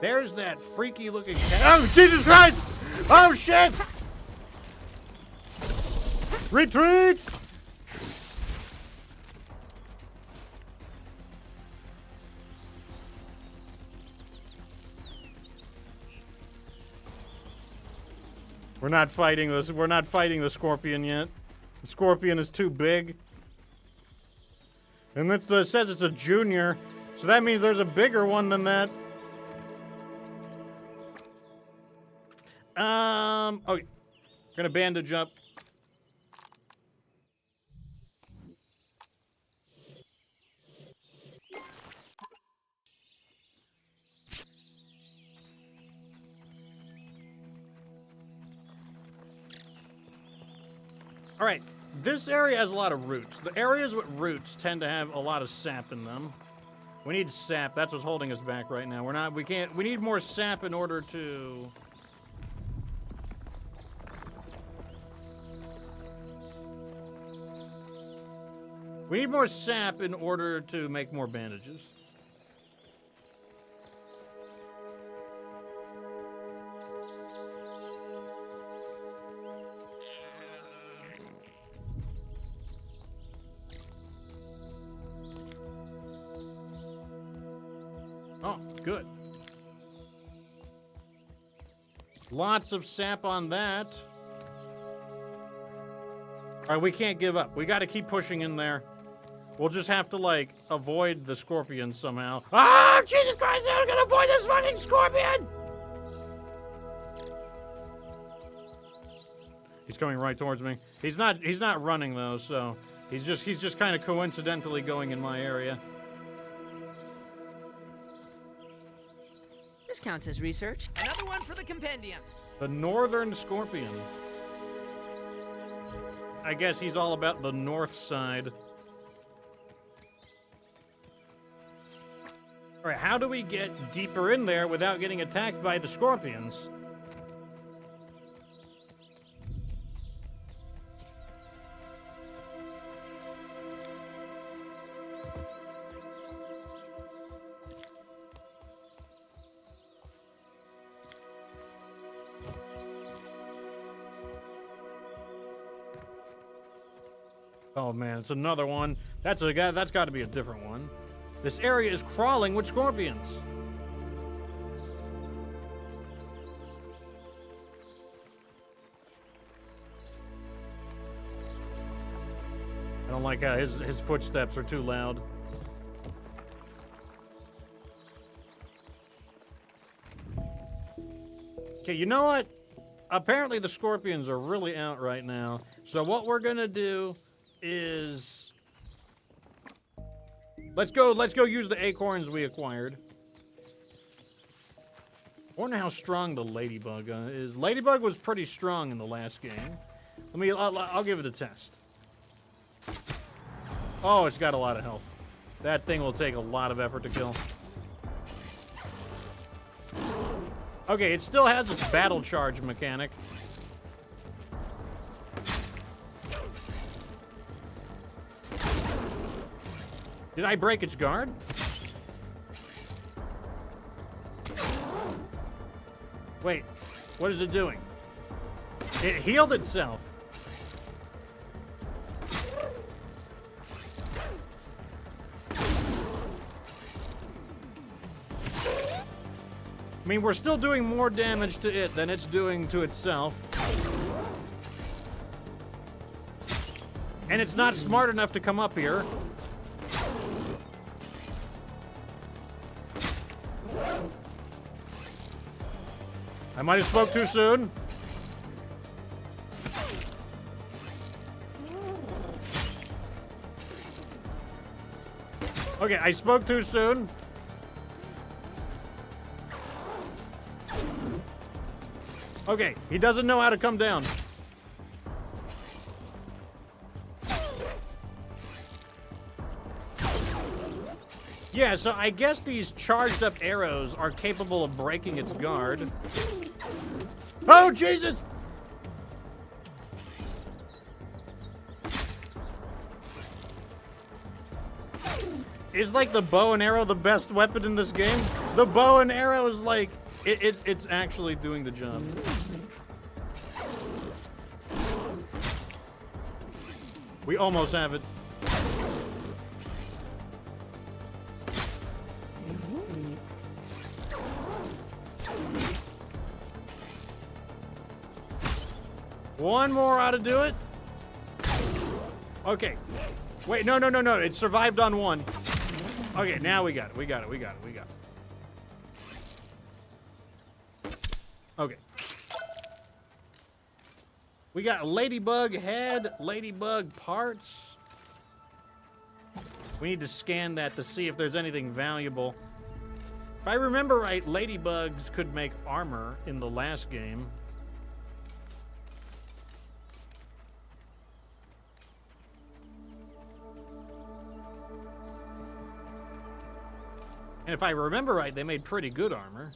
There's that freaky looking cat. Oh, Jesus Christ! Oh, shit! Retreat! We're not fighting this. We're not fighting the scorpion yet. The scorpion is too big. And it says it's a junior. So that means there's a bigger one than that. Okay. Gonna bandage up. All right, this area has a lot of roots. The areas with roots tend to have a lot of sap in them. We need sap. That's what's holding us back right now. We need more sap in order to... We need more sap in order to make more bandages. Oh, good. Lots of sap on that. All right, we can't give up. We got to keep pushing in there. We'll just have to, like, avoid the scorpion somehow. Ah, Jesus Christ, I'm gonna avoid this fucking scorpion! He's coming right towards me. He's not running, though, so he's just kind of coincidentally going in my area. This counts as research. Another one for the compendium. The northern scorpion. I guess he's all about the north side. All right, how do we get deeper in there without getting attacked by the scorpions? Oh man, it's another one. That's got to be a different one. This area is crawling with scorpions. I don't like how his footsteps are too loud. Okay, you know what? Apparently the scorpions are really out right now. So what we're gonna do is let's go use the acorns we acquired. I wonder how strong the ladybug is. Ladybug was pretty strong in the last game. I'll give it a test. Oh, it's got a lot of health. That thing will take a lot of effort to kill. Okay, it still has its battle charge mechanic. Did I break its guard? Wait, what is it doing? It healed itself. I mean, we're still doing more damage to it than it's doing to itself. And it's not smart enough to come up here. I might have spoke too soon. Okay, I spoke too soon. Okay, he doesn't know how to come down. Yeah, so I guess these charged up arrows are capable of breaking its guard. Oh, Jesus! Is like the bow and arrow the best weapon in this game? The bow and arrow is like, it's actually doing the job. We almost have it. One more ought to do it. Okay. Wait, no. It survived on one. Okay, now we got it. We got it. We got it. We got it. Okay. We got ladybug head, ladybug parts. We need to scan that to see if there's anything valuable. If I remember right, ladybugs could make armor in the last game. And if I remember right, they made pretty good armor.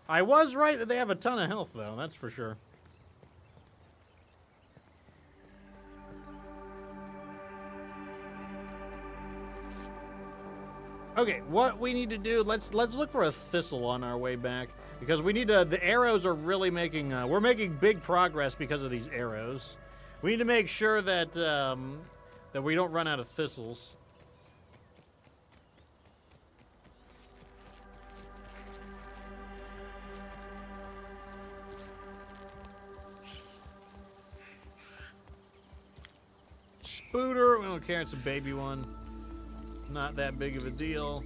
I was right that they have a ton of health, though, that's for sure. Okay, what we need to do, let's look for a thistle on our way back. Because we need to, the arrows are really making, we're making big progress because of these arrows. We need to make sure that, that we don't run out of thistles. Spooter, we don't care, it's a baby one. Not that big of a deal.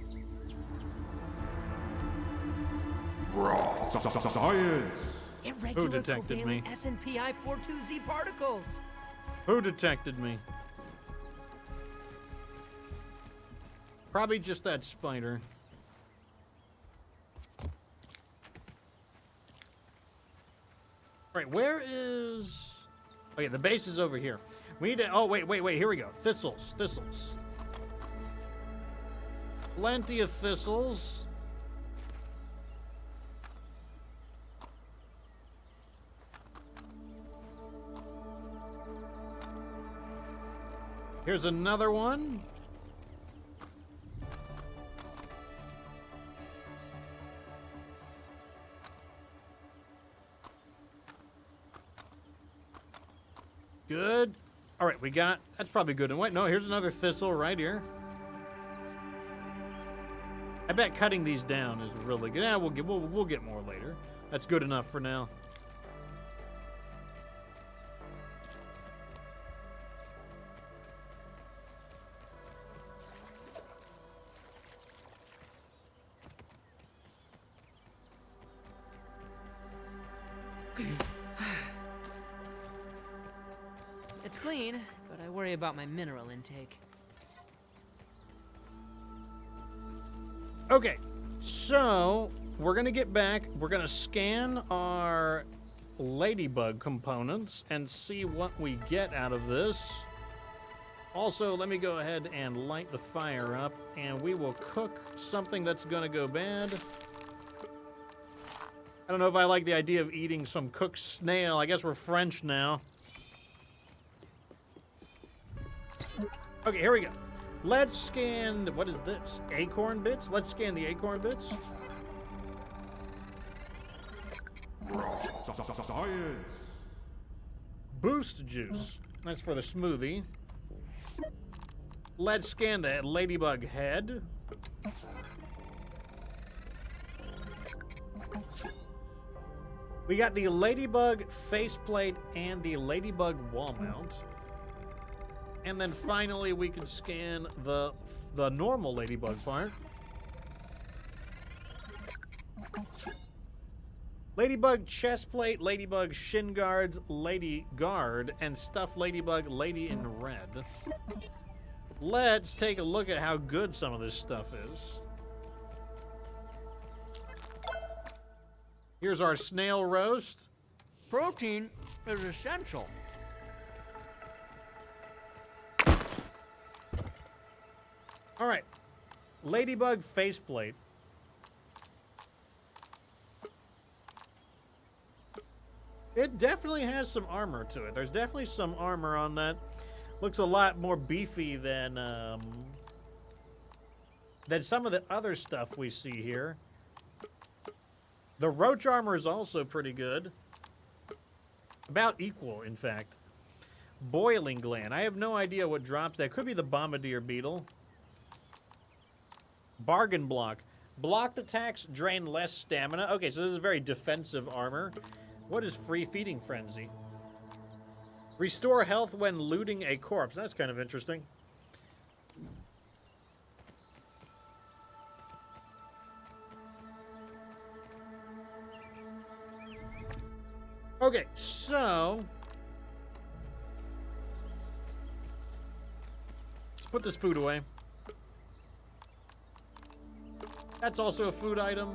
Science! Irregular detected me? covalent SNPI 42Z particles. Who detected me? Probably just that spider. Right, where is... Okay, the base is over here. We need to... Oh, wait, here we go. Thistles. Plenty of thistles. Here's another one. Good. All right, we got... That's probably good. And wait, no, here's another thistle right here. I bet cutting these down is really good. Yeah, we'll get more later. That's good enough for now. It's clean, but I worry about my mineral intake. Okay, so we're gonna get back. We're gonna scan our ladybug components and see what we get out of this. Also, let me go ahead and light the fire up, and we will cook something that's gonna go bad. I don't know if I like the idea of eating some cooked snail. I guess we're French now. Okay, here we go. Let's scan, what is this? Acorn bits? Let's scan the acorn bits. Science! Boost juice. That's for the smoothie. Let's scan the ladybug head. We got the ladybug faceplate and the ladybug wall mount. And then finally we can scan the normal ladybug part. Ladybug chest plate, ladybug shin guards, lady guard, and stuffed ladybug lady in red. Let's take a look at how good some of this stuff is. Here's our snail roast. Protein is essential. All right, ladybug faceplate. It definitely has some armor to it. There's definitely some armor on that. Looks a lot more beefy than some of the other stuff we see here. The roach armor is also pretty good. About equal, in fact. Boiling gland. I have no idea what drops. That could be the bombardier beetle. Bargain block. Blocked attacks drain less stamina. Okay, so this is very defensive armor. What is free feeding frenzy? Restore health when looting a corpse. That's kind of interesting. Okay, so let's put this food away. That's also a food item.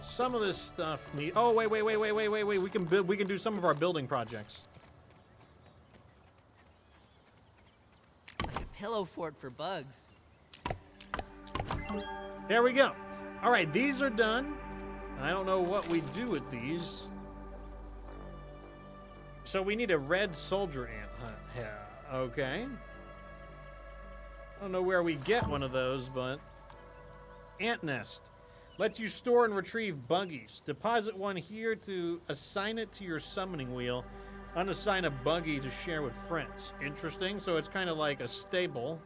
Some of this stuff need. Oh wait! We can build. We can do some of our building projects. Like a pillow fort for bugs. There we go. All right, these are done. I don't know what we do with these. So we need a red soldier ant hunt. Yeah, okay. I don't know where we get one of those, but ant nest. Lets you store and retrieve buggies. Deposit one here to assign it to your summoning wheel. Unassign a buggy to share with friends. Interesting. So it's kind of like a stable.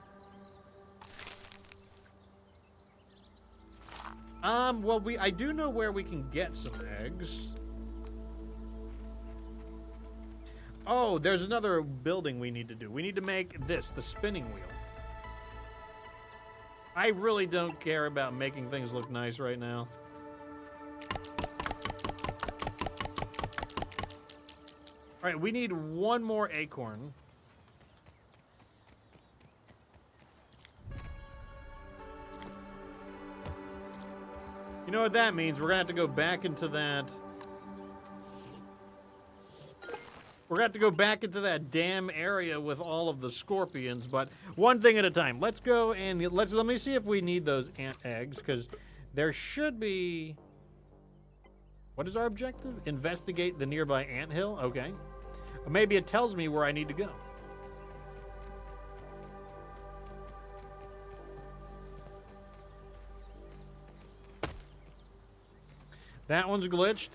Well, I do know where we can get some eggs. Oh, there's another building we need to do. We need to make this, the spinning wheel. I really don't care about making things look nice right now. All right, we need one more acorn. You know what that means? We're gonna have to go back into that. We're gonna have to go back into that damn area with all of the scorpions, but one thing at a time. Let's go and let me see if we need those ant eggs, because there should be. What is our objective? Investigate the nearby anthill. Okay. Maybe it tells me where I need to go. That one's glitched.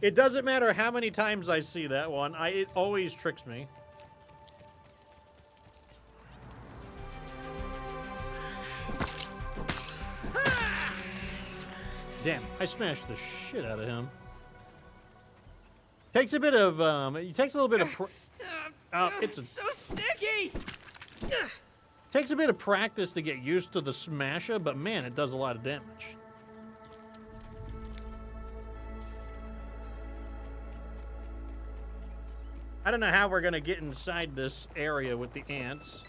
It doesn't matter how many times I see that one. It always tricks me. Damn, I smashed the shit out of him. Takes a bit of, it takes a little bit of, it's so sticky! takes a bit of practice to get used to the smasher, but man, it does a lot of damage. I don't know how we're gonna get inside this area with the ants.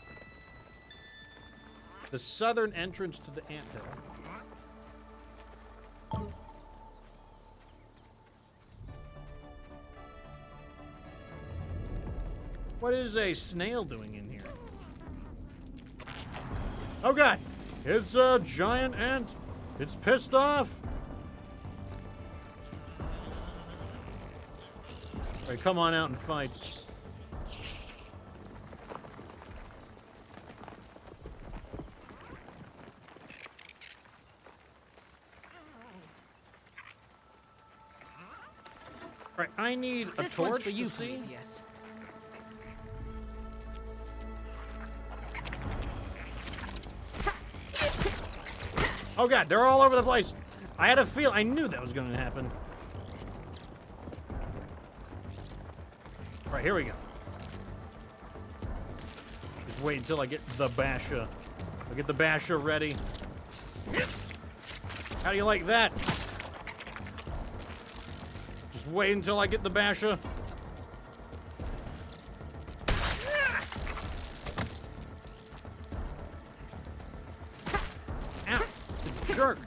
The southern entrance to the anthill. What is a snail doing in here? Oh god! It's a giant ant! It's pissed off! Alright, come on out and fight. Alright, I need a This one's torch for you, to see. Prometheus. Oh god, they're all over the place. I had a feel. I knew that was going to happen. All right, here we go. Just wait until I get the basha. I'll get the basha ready. How do you like that? Just wait until I get the basha. Ow, jerk.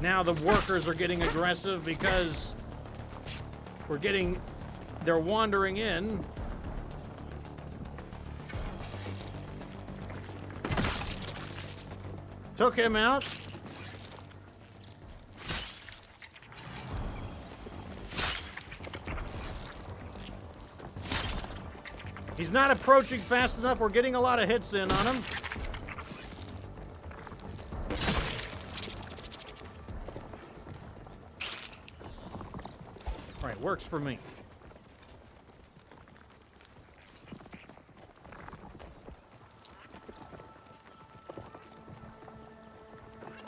Now the workers are getting aggressive because they're wandering in. Took him out. He's not approaching fast enough. We're getting a lot of hits in on him. Works for me.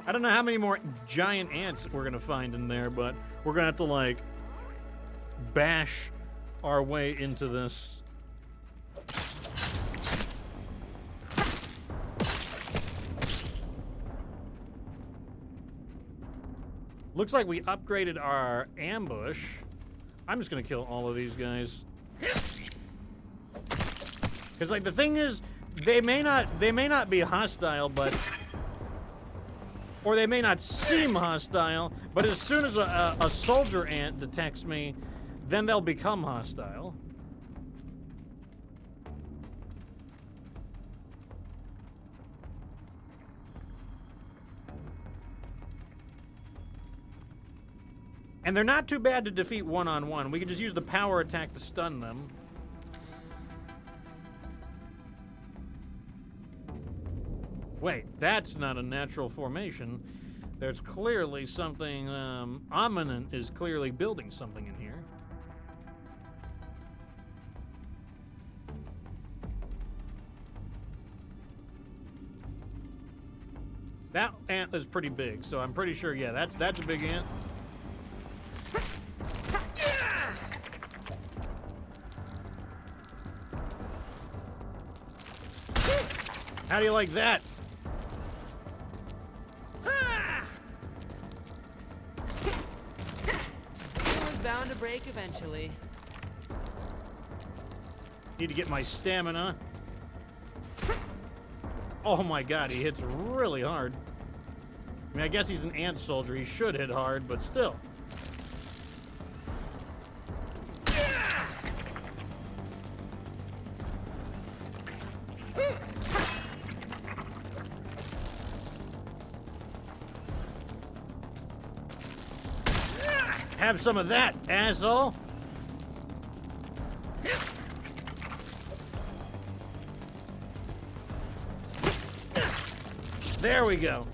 I don't know how many more giant ants we're gonna find in there, but we're gonna have to, like, bash our way into this. Looks like we upgraded our ambush. I'm just gonna kill all of these guys. Because, like, the thing is, they may not be hostile, but... Or they may not seem hostile, but as soon as a soldier ant detects me, then they'll become hostile. And they're not too bad to defeat one-on-one. We can just use the power attack to stun them. Wait, that's not a natural formation. There's clearly something, Ominent is clearly building something in here. That ant is pretty big, so I'm pretty sure, yeah, that's a big ant. How do you like that? It was bound to break eventually. Need to get my stamina. Oh my god, he hits really hard. I mean, I guess he's an ant soldier. He should hit hard, but still. Have some of that, asshole. There we go.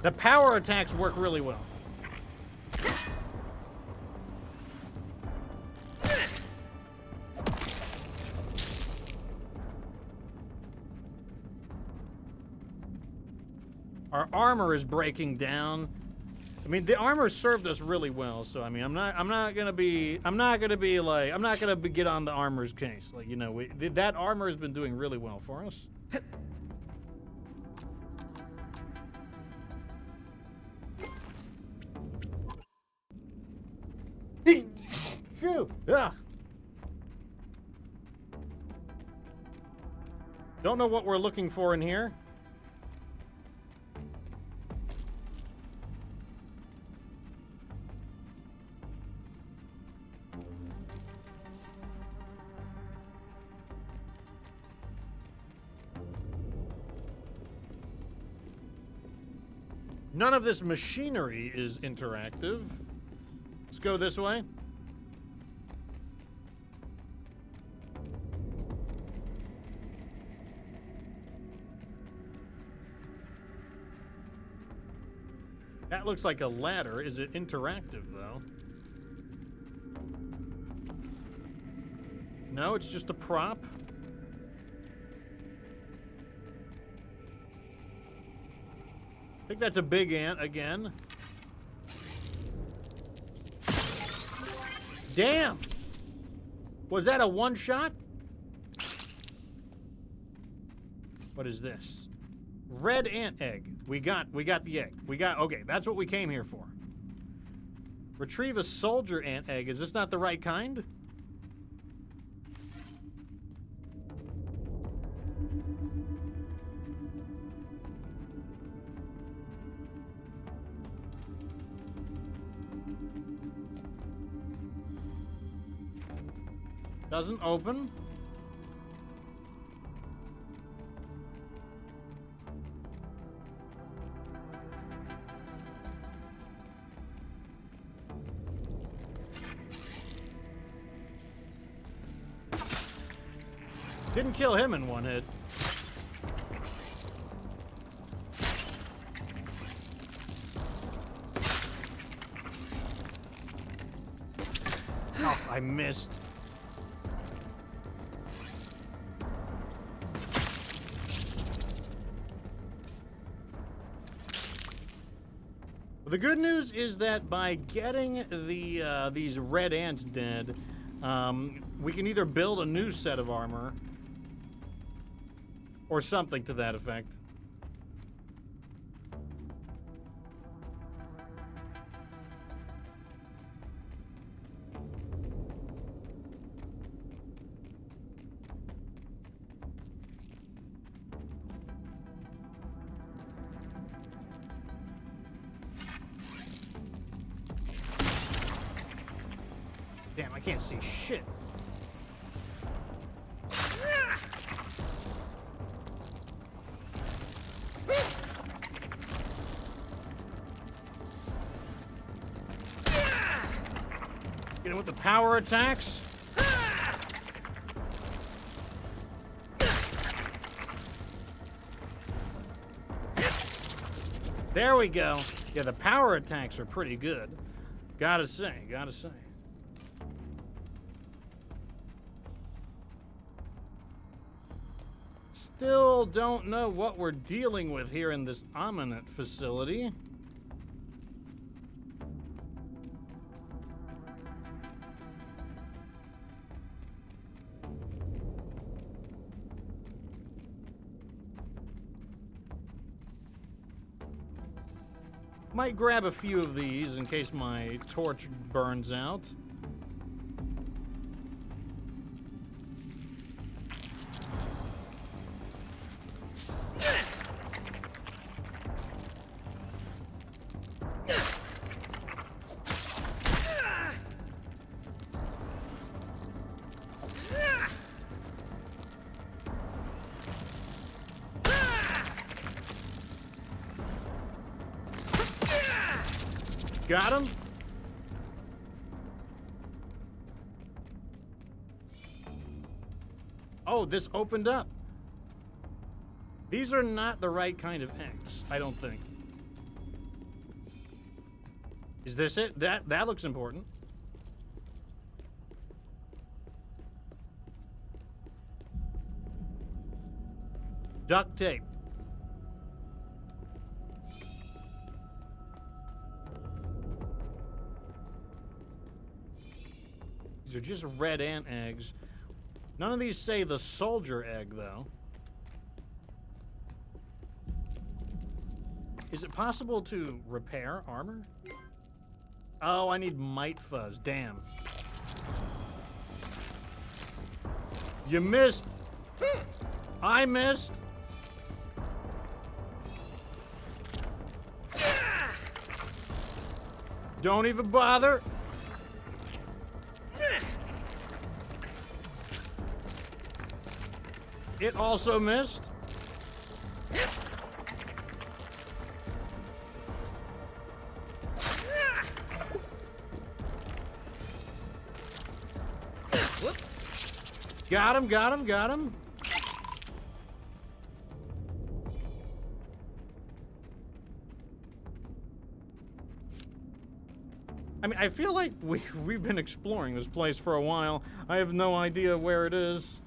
The power attacks work really well. Our armor is breaking down. I mean, the armor served us really well, so I mean, I'm not gonna get on the armor's case. Like, you know, that armor has been doing really well for us. Phew. Ah. Don't know what we're looking for in here. None of this machinery is interactive. Let's go this way. That looks like a ladder. Is it interactive, though? No, it's just a prop. I think that's a big ant again. Damn! Was that a one-shot? What is this? Red ant egg. We got the egg. Okay, that's what we came here for. Retrieve a soldier ant egg. Is this not the right kind? Doesn't open. Didn't kill him in one hit. Oh, I missed. The good news is that by getting these red ants dead, we can either build a new set of armor or something to that effect. Damn, I can't see shit. Get him with the power attacks. There we go. Yeah, the power attacks are pretty good. Gotta say, gotta say. Still don't know what we're dealing with here in this Ominent facility. Might grab a few of these in case my torch burns out. Got him? Oh, this opened up. These are not the right kind of eggs, I don't think. Is this it? That looks important. Duct tape. These are just red ant eggs. None of these say the soldier egg, though. Is it possible to repair armor? Oh, I need Might Fuzz. Damn. You missed. I missed. Don't even bother. It also missed. Got him, got him, got him. I mean, I feel like we've been exploring this place for a while. I have no idea where it is.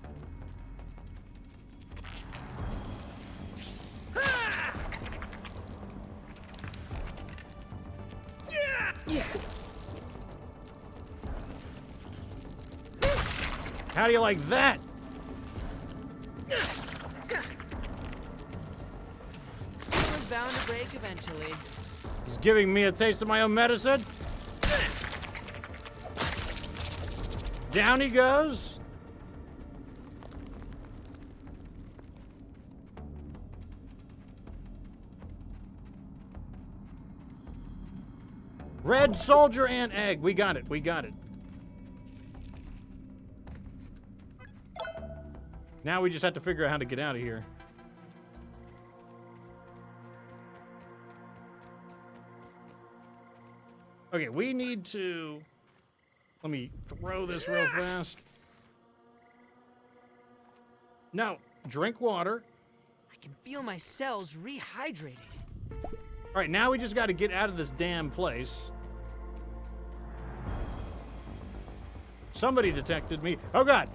How do you like that? It was bound to break eventually. He's giving me a taste of my own medicine. Down he goes. Red soldier and egg. We got it. We got it. Now we just have to figure out how to get out of here. Okay, we need to... Let me throw this real fast. No, drink water. I can feel my cells rehydrating. All right, now we just got to get out of this damn place. Somebody detected me. Oh, God.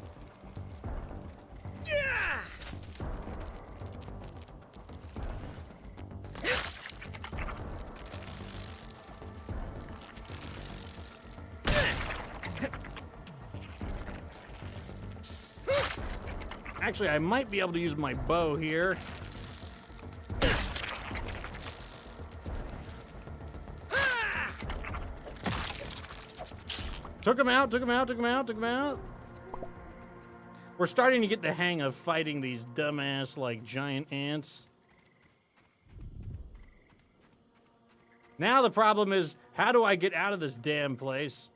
Actually, I might be able to use my bow here. Took him out, took him out, took him out, took him out. We're starting to get the hang of fighting these dumbass, like, giant ants. Now the problem is, how do I get out of this damn place?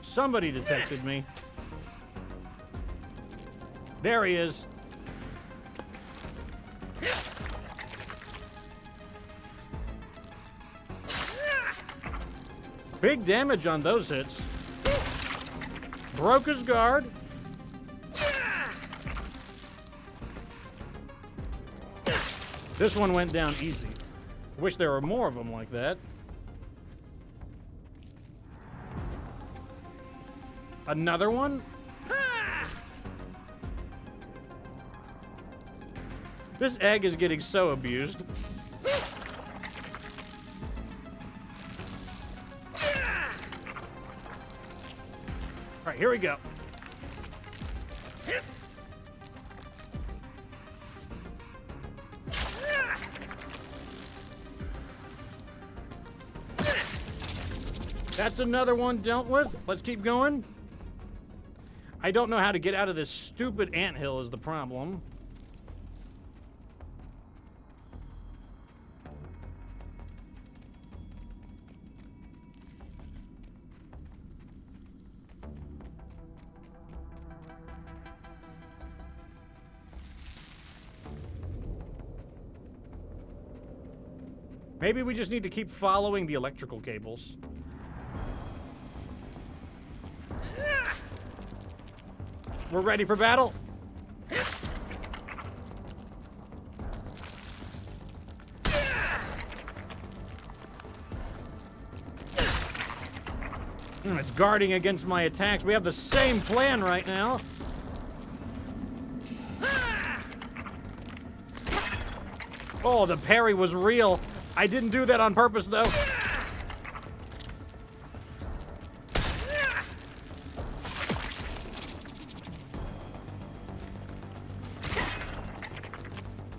Somebody detected me. There he is. Big damage on those hits. Broke his guard. This one went down easy. Wish there were more of them like that. Another one? This egg is getting so abused. All right, here we go. That's another one dealt with. Let's keep going. I don't know how to get out of this stupid anthill is the problem. Maybe we just need to keep following the electrical cables. We're ready for battle. It's guarding against my attacks. We have the same plan right now. Oh, the parry was real. I didn't do that on purpose, though.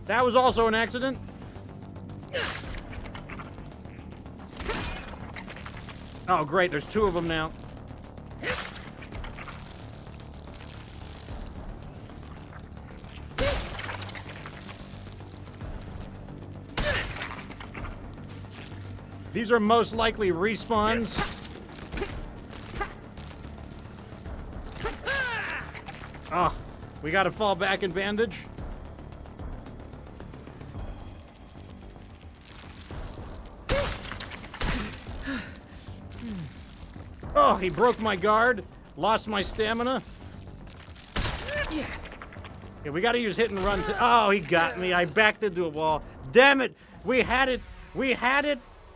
That was also an accident. Oh, great. There's two of them now. These are most likely respawns. Oh, we gotta fall back and bandage. Oh, he broke my guard, lost my stamina. Yeah, we gotta use hit and run. Oh, he got me. I backed into a wall. Damn it! We had it,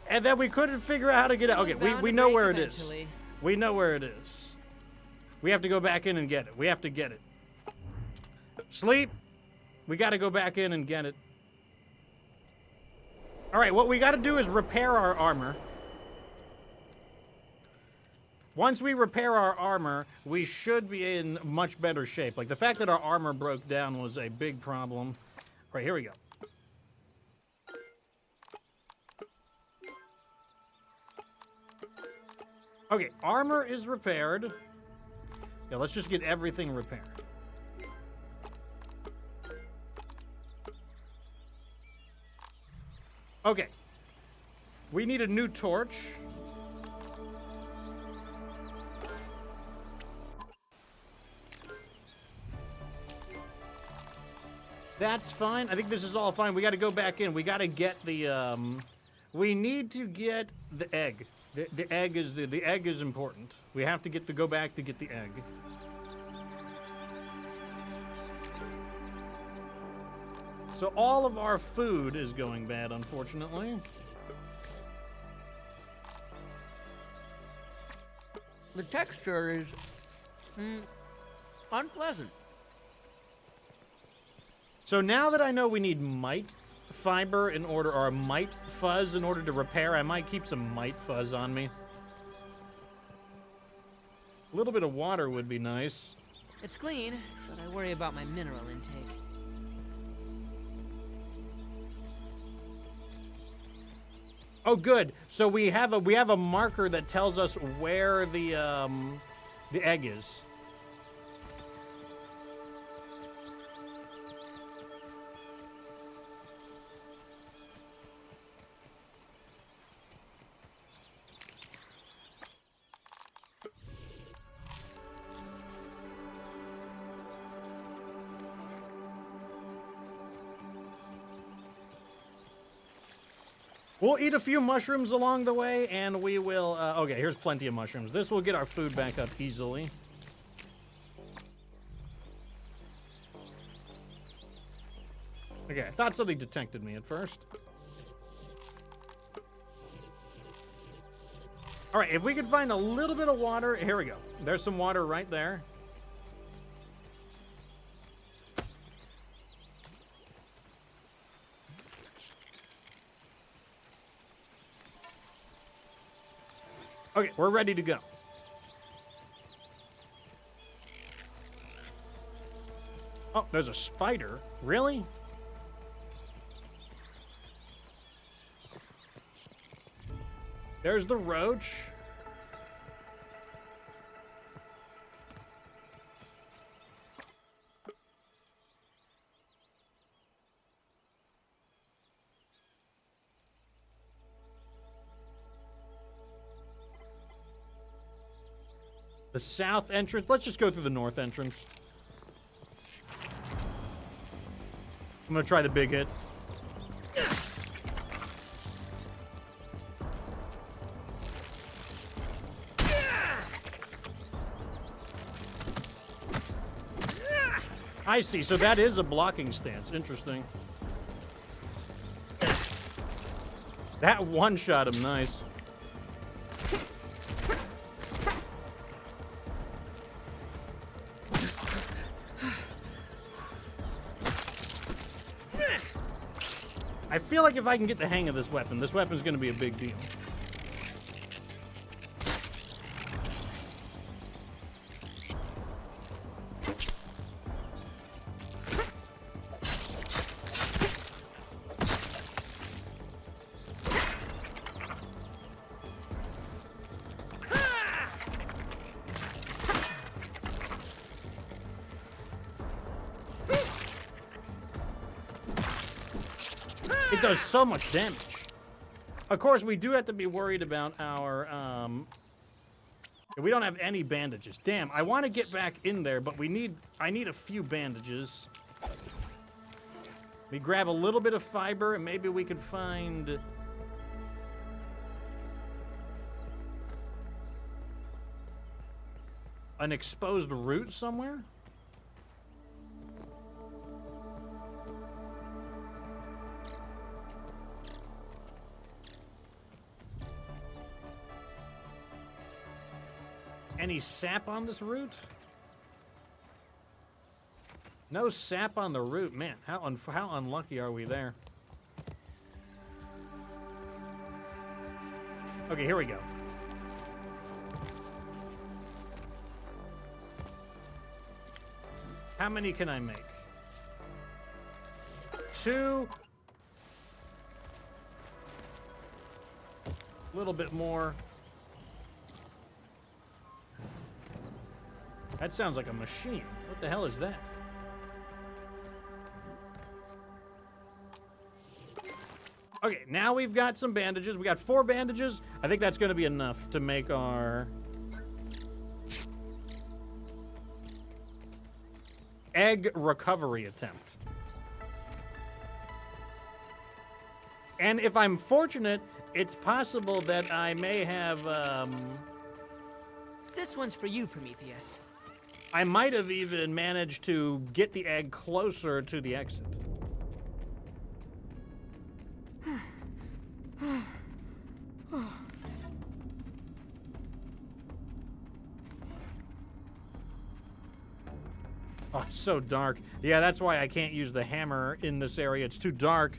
and then we couldn't figure out how to get out. Okay, we know where it is. We know where it is. We have to go back in and get it. We have to get it. Sleep. We gotta go back in and get it. All right, what we gotta do is repair our armor. Once we repair our armor, we should be in much better shape. Like, the fact that our armor broke down was a big problem. All right, here we go. Okay, armor is repaired. Yeah, let's just get everything repaired. Okay. We need a new torch. That's fine. I think this is all fine. We got to go back in. We got to get the, we need to get the egg. The egg is important. We have to go back to get the egg. So all of our food is going bad, unfortunately. The texture is unpleasant. So now that I know we need mite fiber in order, or mite fuzz in order to repair, I might keep some mite fuzz on me. A little bit of water would be nice. It's clean, but I worry about my mineral intake. Oh, good. So we have a marker that tells us where the egg is. We'll eat a few mushrooms along the way, and we will... okay, here's plenty of mushrooms. This will get our food back up easily. Okay, I thought something detected me at first. All right, if we could find a little bit of water... Here we go. There's some water right there. Okay, we're ready to go. Oh, there's a spider. Really? There's the roach. The south entrance. Let's just go through the north entrance. I'm gonna try the big hit. I see. So that is a blocking stance. Interesting. That one shot him nice. I feel like if I can get the hang of this weapon's going to be a big deal. It does so much damage. Of course, we do have to be worried about our, we don't have any bandages. Damn, I want to get back in there, but I need a few bandages. We grab a little bit of fiber, and maybe we could find... an exposed root somewhere? Any sap on this root? No sap on the root. Man, how unlucky are we there? Okay, here we go. How many can I make? 2. A little bit more. That sounds like a machine. What the hell is that? Okay, now we've got some bandages. We got 4 bandages. I think that's going to be enough to make our egg recovery attempt. And if I'm fortunate, it's possible that I may have, This one's for you, Prometheus. I might have even managed to get the egg closer to the exit. Oh, it's so dark. Yeah, that's why I can't use the hammer in this area. It's too dark.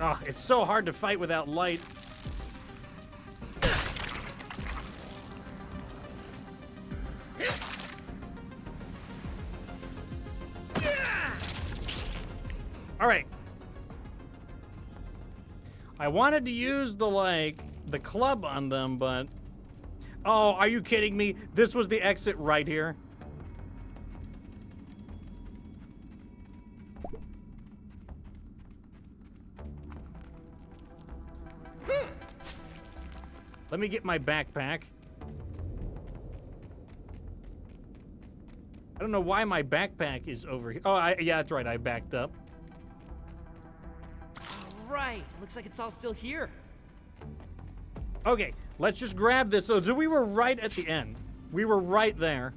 Oh, it's so hard to fight without light. All right. I wanted to use the club on them, but... Oh, are you kidding me? This was the exit right here. Let me get my backpack. I don't know why my backpack is over here. Oh, yeah, that's right. I backed up. Right. Looks like it's all still here. Okay, let's just grab this. So we were right at the end. We were right there.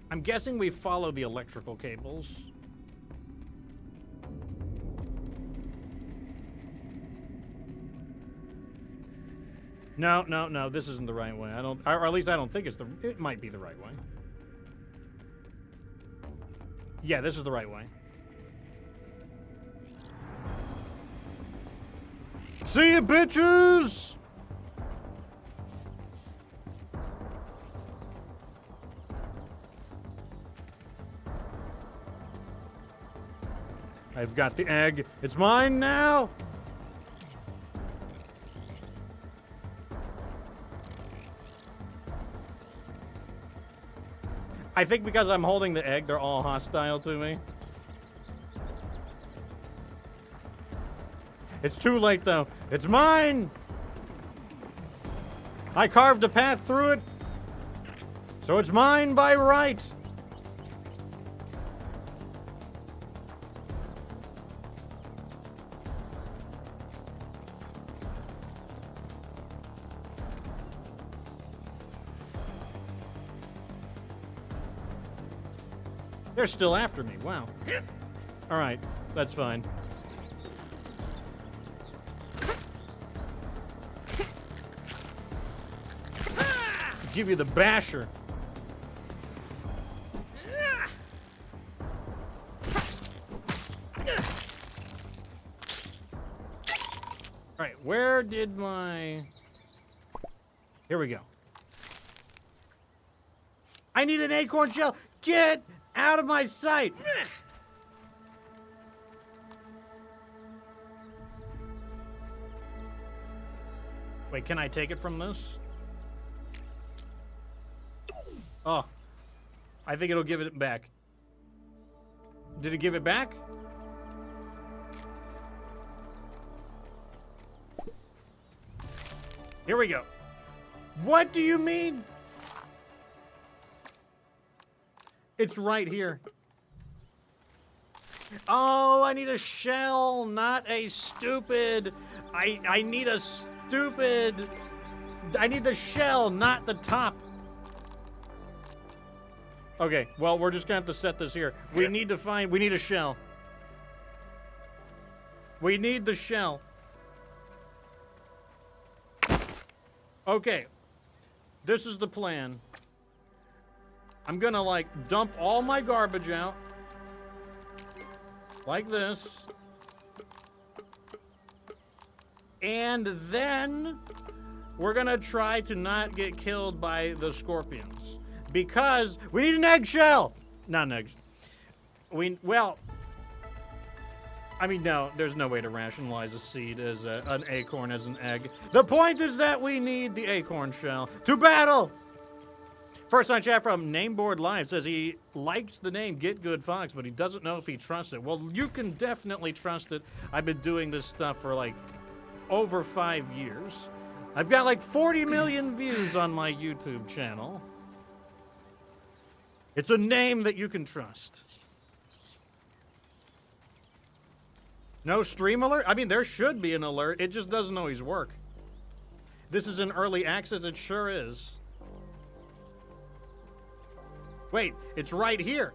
I'm guessing we follow the electrical cables. No, this isn't the right way. Or at least I don't think it might be the right way. Yeah, this is the right way. See ya, bitches! I've got the egg. It's mine now! I think because I'm holding the egg, they're all hostile to me. It's too late, though. It's mine! I carved a path through it, so it's mine by right! They're still after me. Wow. All right, that's fine. Give you the basher. All right, where did my... Here we go. I need an acorn shell. Get out of my sight! Wait, can I take it from this? Oh. I think it'll give it back. Did it give it back? Here we go. What do you mean? It's right here. Oh, I need a shell, not a stupid... I need a stupid... I need the shell, not the top. Okay, well, we're just gonna have to set this here. We need to find... We need a shell. We need the shell. Okay. This is the plan. I'm gonna, like, dump all my garbage out. Like this. And then we're gonna try to not get killed by the scorpions. Because we need an eggshell! Not an egg. Well... I mean, no, there's no way to rationalize a seed as an acorn as an egg. The point is that we need the acorn shell to battle! First on chat from Nameboard Live says he likes the name Get Good Fox, but he doesn't know if he trusts it. Well, you can definitely trust it. I've been doing this stuff for like over 5 years. I've got like 40 million views on my YouTube channel. It's a name that you can trust. No stream alert? I mean, there should be an alert. It just doesn't always work. This is in early access. It sure is. Wait, it's right here.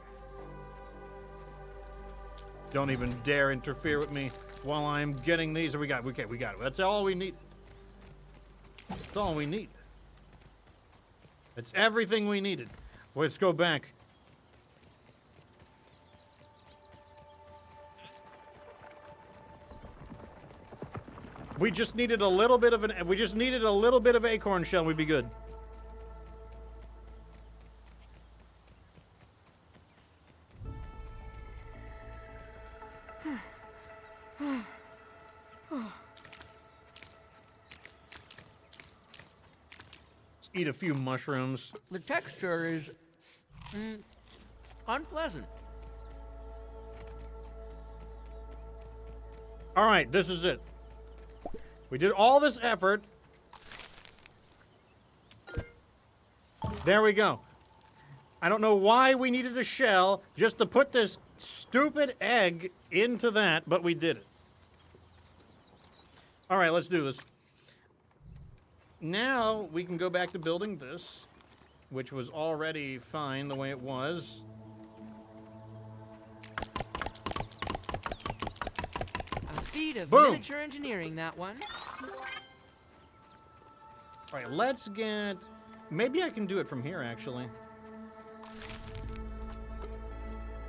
Don't even dare interfere with me while I'm getting these. We got it. That's all we need. That's all we need. That's everything we needed. Let's go back. We just needed a little bit of acorn shell and we'd be good. Let's eat a few mushrooms. The texture is unpleasant. All right, this is it. We did all this effort. There we go. I don't know why we needed a shell just to put this stupid egg into that, but we did it. All right, let's do this. Now we can go back to building this, which was already fine the way it was. A feat of Boom. miniature engineering, that one. All right, let's get... Maybe I can do it from here, actually.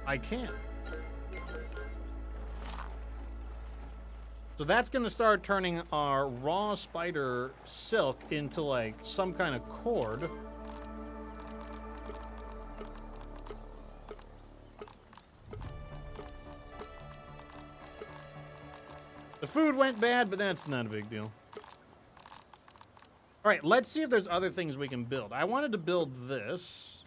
I can. So that's going to start turning our raw spider silk into, like, some kind of cord. The food went bad, but that's not a big deal. All right, let's see if there's other things we can build. I wanted to build this.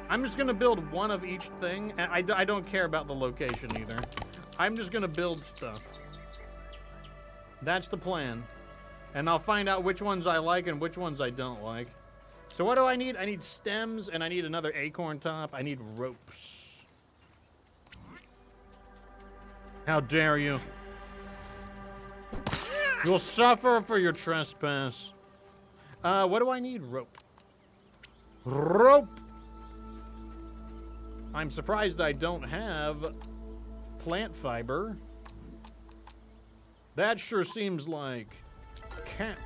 I'm just going to build one of each thing. And I don't care about the location either. I'm just going to build stuff. That's the plan. And I'll find out which ones I like and which ones I don't like. So what do I need? I need stems and I need another acorn top. I need ropes. How dare you? You'll suffer for your trespass. What do I need? Rope. Rope! I'm surprised I don't have plant fiber. That sure seems like camp.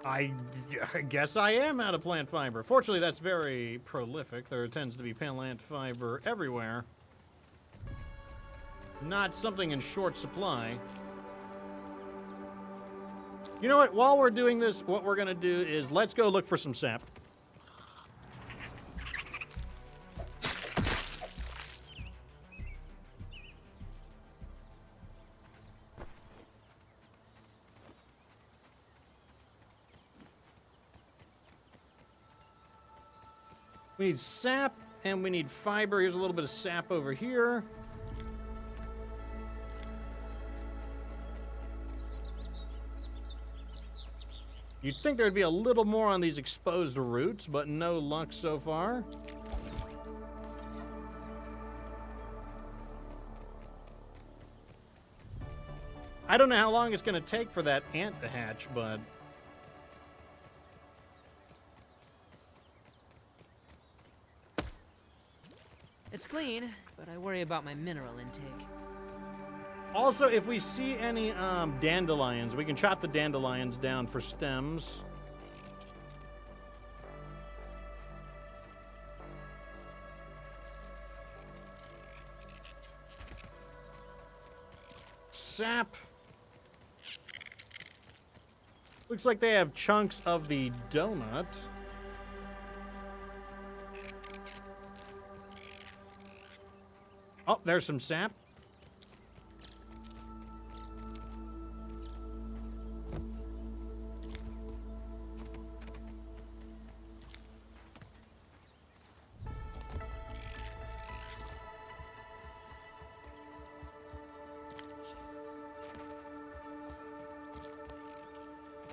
I guess I am out of plant fiber. Fortunately, that's very prolific. There tends to be plant fiber everywhere. Not something in short supply. You know what? While we're doing this, what we're going to do is let's go look for some sap. We need sap, and we need fiber. Here's a little bit of sap over here. You'd think there'd be a little more on these exposed roots, but no luck so far. I don't know how long it's going to take for that ant to hatch, but... It's clean, but I worry about my mineral intake. Also, if we see any dandelions, we can chop the dandelions down for stems. Sap. Looks like they have chunks of the donut. Oh, there's some sap.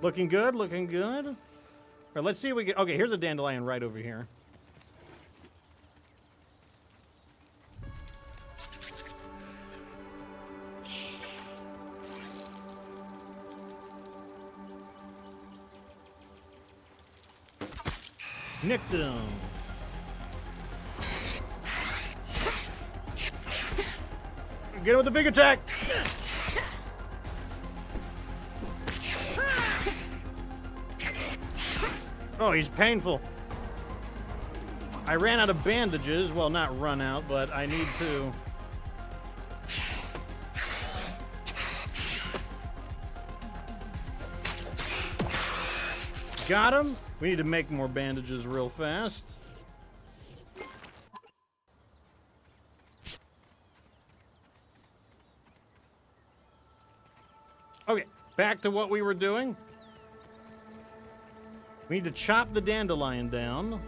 Looking good, looking good. All right, let's see if we can... Okay, here's a dandelion right over here. Nicked him. Get him with the big attack. Oh, he's painful. I ran out of bandages. Well, not run out, but I need to. Got him. We need to make more bandages real fast. Okay, back to what we were doing. We need to chop the dandelion down.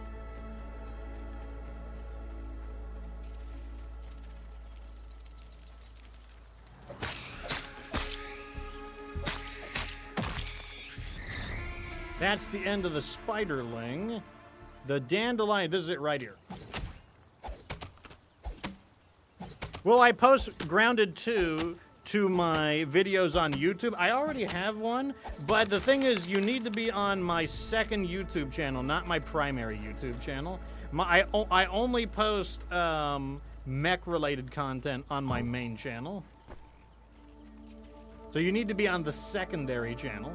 That's the end of the spiderling. The dandelion, this is it right here. Will I post Grounded 2 to my videos on YouTube? I already have one, but the thing is, you need to be on my second YouTube channel, not my primary YouTube channel. I only post mech-related content on my main channel. So you need to be on the secondary channel.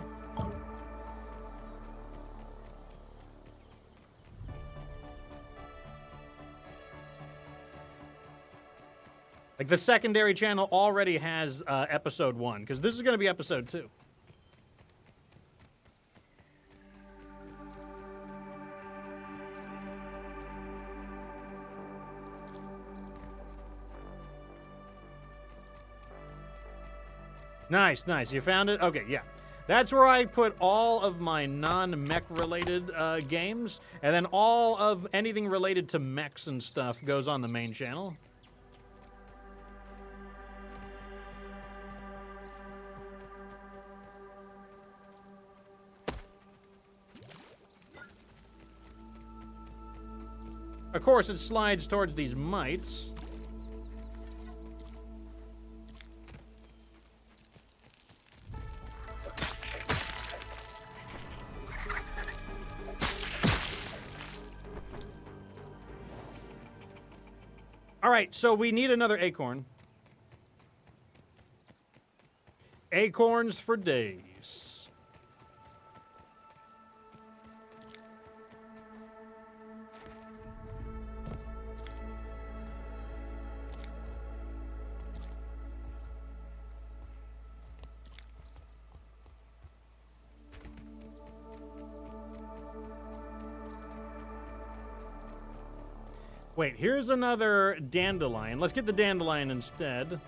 Like, the secondary channel already has episode 1, because this is going to be episode 2. Nice, nice. You found it? Okay, yeah. That's where I put all of my non-mech-related games, and then all of anything related to mechs and stuff goes on the main channel. Of course, it slides towards these mites. All right, so we need another acorn. Acorns for days. Wait, here's another dandelion. Let's get the dandelion instead.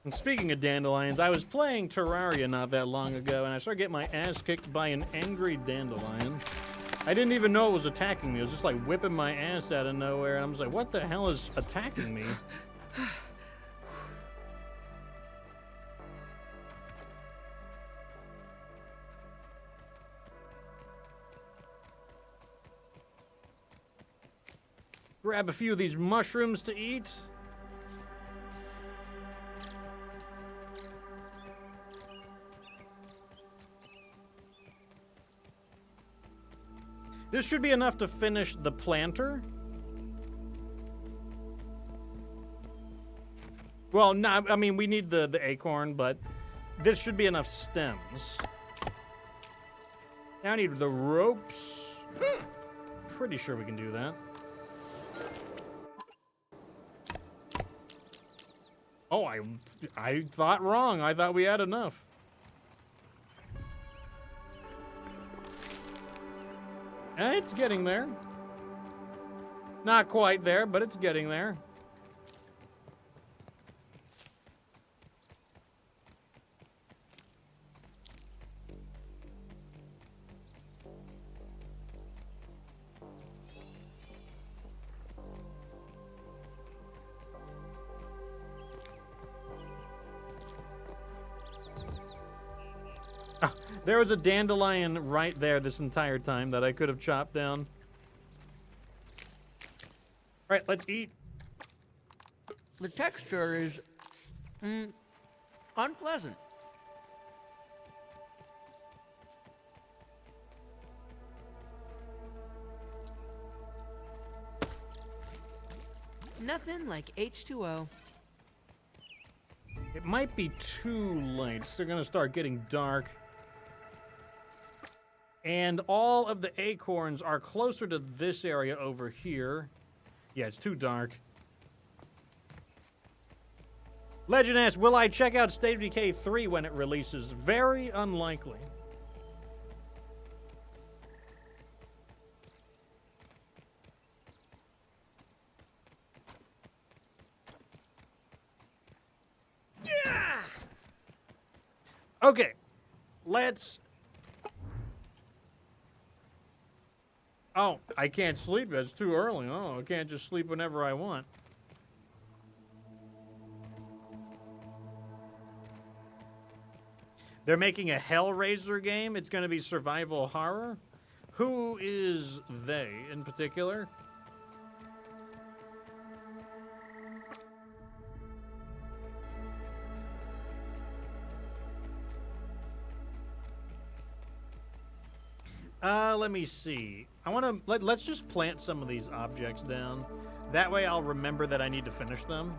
And speaking of dandelions, I was playing Terraria not that long ago, and I started getting my ass kicked by an angry dandelion. I didn't even know it was attacking me. It was just like whipping my ass out of nowhere, and I was like, what the hell is attacking me? Grab a few of these mushrooms to eat. This should be enough to finish the planter. Well, no, I mean, we need the acorn, but this should be enough stems. Now I need the ropes. Pretty sure we can do that. Oh, I thought wrong. I thought we had enough. It's getting there. Not quite there, but it's getting there. There was a dandelion right there this entire time that I could have chopped down. All right, let's eat. The texture is unpleasant. Nothing like H2O. It might be too late. It's going to start getting dark. And all of the acorns are closer to this area over here. Yeah, it's too dark. Legend asks, will I check out State of Decay 3 when it releases? Very unlikely. Yeah! Okay, let's... Oh, I can't sleep. That's too early. Oh, I can't just sleep whenever I want. They're making a Hellraiser game. It's going to be survival horror. Who is they in particular? Let me see. I want to let's just plant some of these objects down. That way I'll remember that I need to finish them.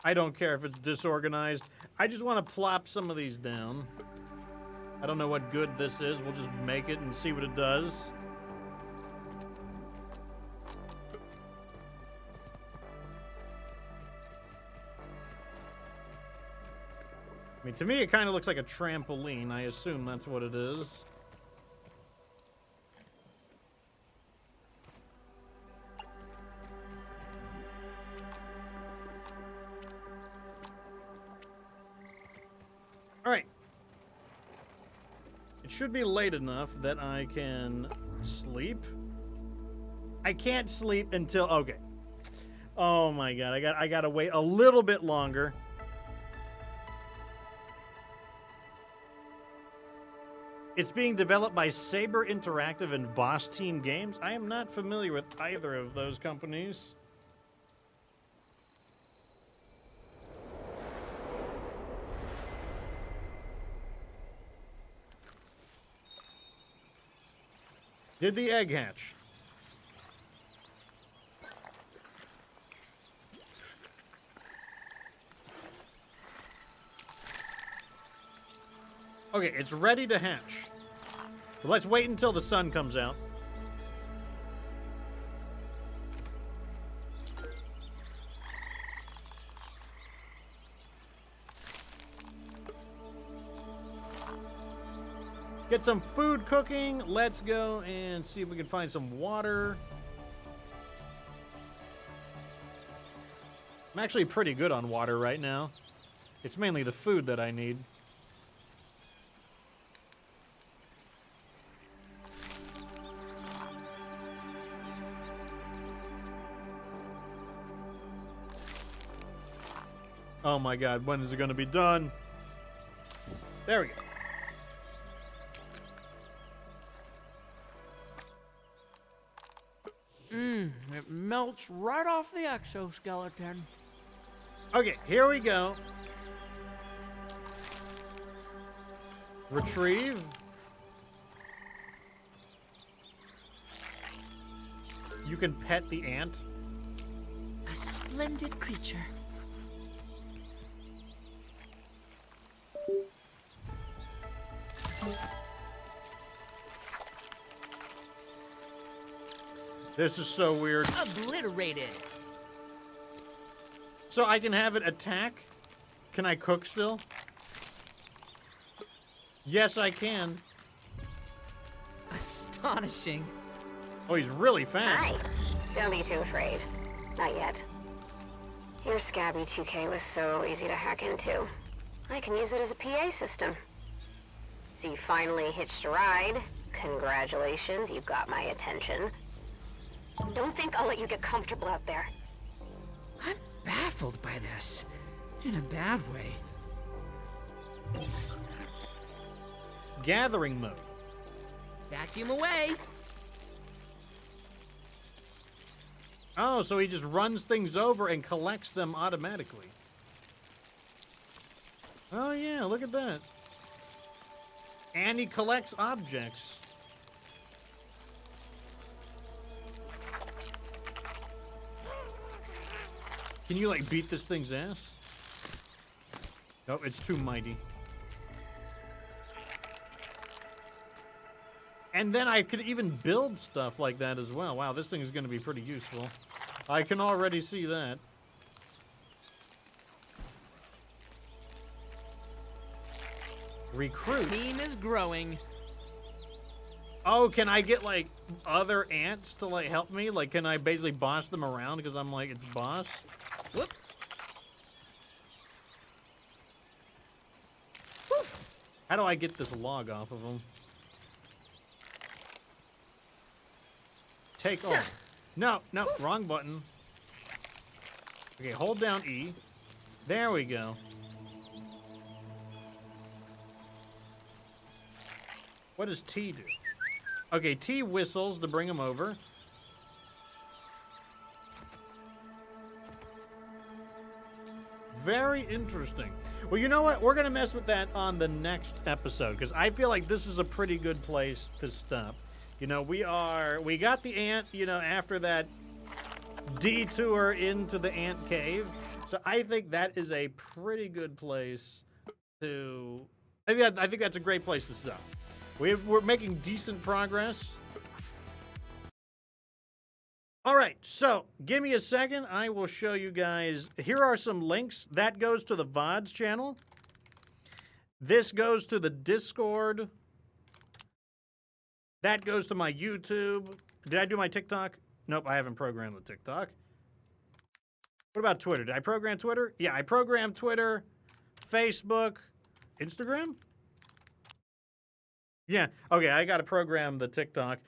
I don't care if it's disorganized. I just want to plop some of these down. I don't know what good this is. We'll just make it and see what it does. I mean, to me, it kind of looks like a trampoline. I assume that's what it is. All right. It should be late enough that I can sleep. I can't sleep until... Okay. Oh, my God. I got to wait a little bit longer. It's being developed by Saber Interactive and Boss Team Games. I am not familiar with either of those companies. Did the egg hatch? Okay, it's ready to hatch. But let's wait until the sun comes out. Get some food cooking. Let's go and see if we can find some water. I'm actually pretty good on water right now. It's mainly the food that I need. Oh my God, when is it going to be done? There we go. It melts right off the exoskeleton. Okay, here we go. Retrieve. You can pet the ant. A splendid creature. This is so weird. Obliterated. So I can have it attack? Can I cook still? Yes, I can. Astonishing. Oh, he's really fast. Hi. Don't be too afraid. Not yet. Your Scabby 2K was so easy to hack into. I can use it as a PA system. So you finally hitched a ride. Congratulations, you got my attention. Don't think I'll let you get comfortable out there. I'm baffled by this. In a bad way. Gathering mode. Vacuum away! Oh, so he just runs things over and collects them automatically. Oh yeah, look at that. And he collects objects. Can you, like, beat this thing's ass? Nope, it's too mighty. And then I could even build stuff like that as well. Wow, this thing is going to be pretty useful. I can already see that. Recruit. Team is growing. Oh, can I get, like, other ants to, like, help me? Like, can I basically boss them around because I'm like, it's boss? Whoop. How do I get this log off of them? Take off. No, no, wrong button. Okay, hold down E. There we go. What does T do? Okay, T whistles to bring him over. Very interesting. Well, you know what? We're going to mess with that on the next episode because I feel like this is a pretty good place to stop. You know, we got the ant, you know, after that detour into the ant cave. So I think that is a pretty good place to, I think that's a great place to stop. We're making decent progress. All right, so give me a second. I will show you guys. Here are some links. That goes to the VODs channel. This goes to the Discord. That goes to my YouTube. Did I do my TikTok? Nope, I haven't programmed the TikTok. What about Twitter? Did I program Twitter? Yeah, I programmed Twitter, Facebook, Instagram? Yeah, okay, I got to program the TikTok.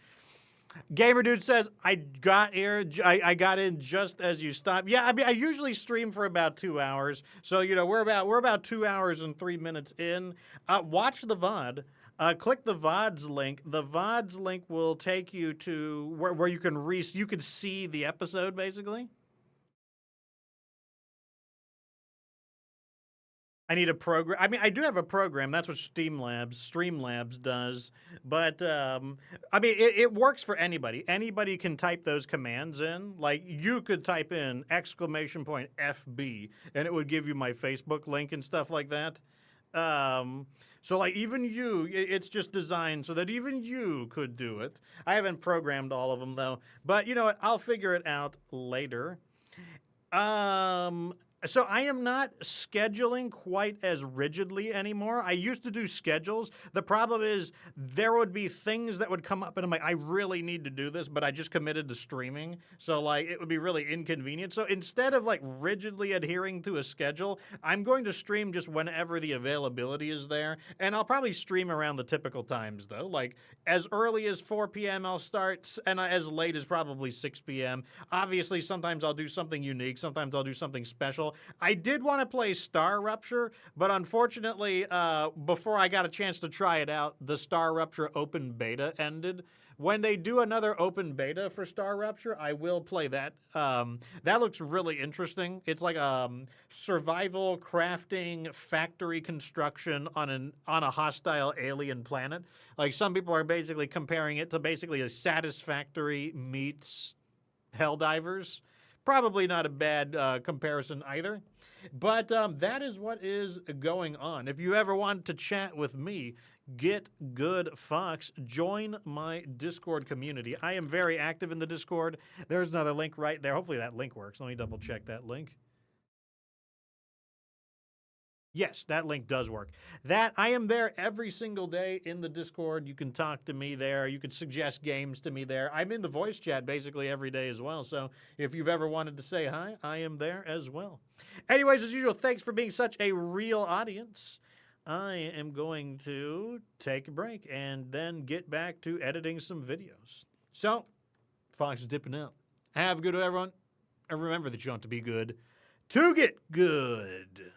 Gamer Dude says, I got here. I got in just as you stopped. Yeah, I mean, I usually stream for about 2 hours. So, you know, we're about 2 hours and 3 minutes in. Watch the VOD. Click the VODs link. The VODs link will take you to where you can see the episode, basically. I need a program. I mean, I do have a program. That's what Streamlabs does. But, I mean, it works for anybody. Anybody can type those commands in. Like, you could type in !FB, and it would give you my Facebook link and stuff like that. So, like, even you, it's just designed so that even you could do it. I haven't programmed all of them, though. But, you know what? I'll figure it out later. So I am not scheduling quite as rigidly anymore. I used to do schedules. The problem is there would be things that would come up and I'm like, I really need to do this, but I just committed to streaming. So like it would be really inconvenient. So instead of like rigidly adhering to a schedule, I'm going to stream just whenever the availability is there. And I'll probably stream around the typical times though. Like as early as 4 p.m. I'll start and as late as probably 6 p.m. Obviously, sometimes I'll do something unique. Sometimes I'll do something special. I did want to play Star Rupture, but unfortunately, before I got a chance to try it out, the Star Rupture open beta ended. When they do another open beta for Star Rupture, I will play that. That looks really interesting. It's like survival crafting factory construction on a hostile alien planet. Like some people are basically comparing it to basically a Satisfactory meets Helldivers. Probably not a bad comparison either. But that is what is going on. If you ever want to chat with me, Get Good Fox, join my Discord community. I am very active in the Discord. There's another link right there. Hopefully that link works. Let me double check that link. Yes, that link does work. I am there every single day in the Discord. You can talk to me there. You can suggest games to me there. I'm in the voice chat basically every day as well. So if you've ever wanted to say hi, I am there as well. Anyways, as usual, thanks for being such a real audience. I am going to take a break and then get back to editing some videos. So, Fox is dipping out. Have a good one, everyone. And remember that you want to be good to get good.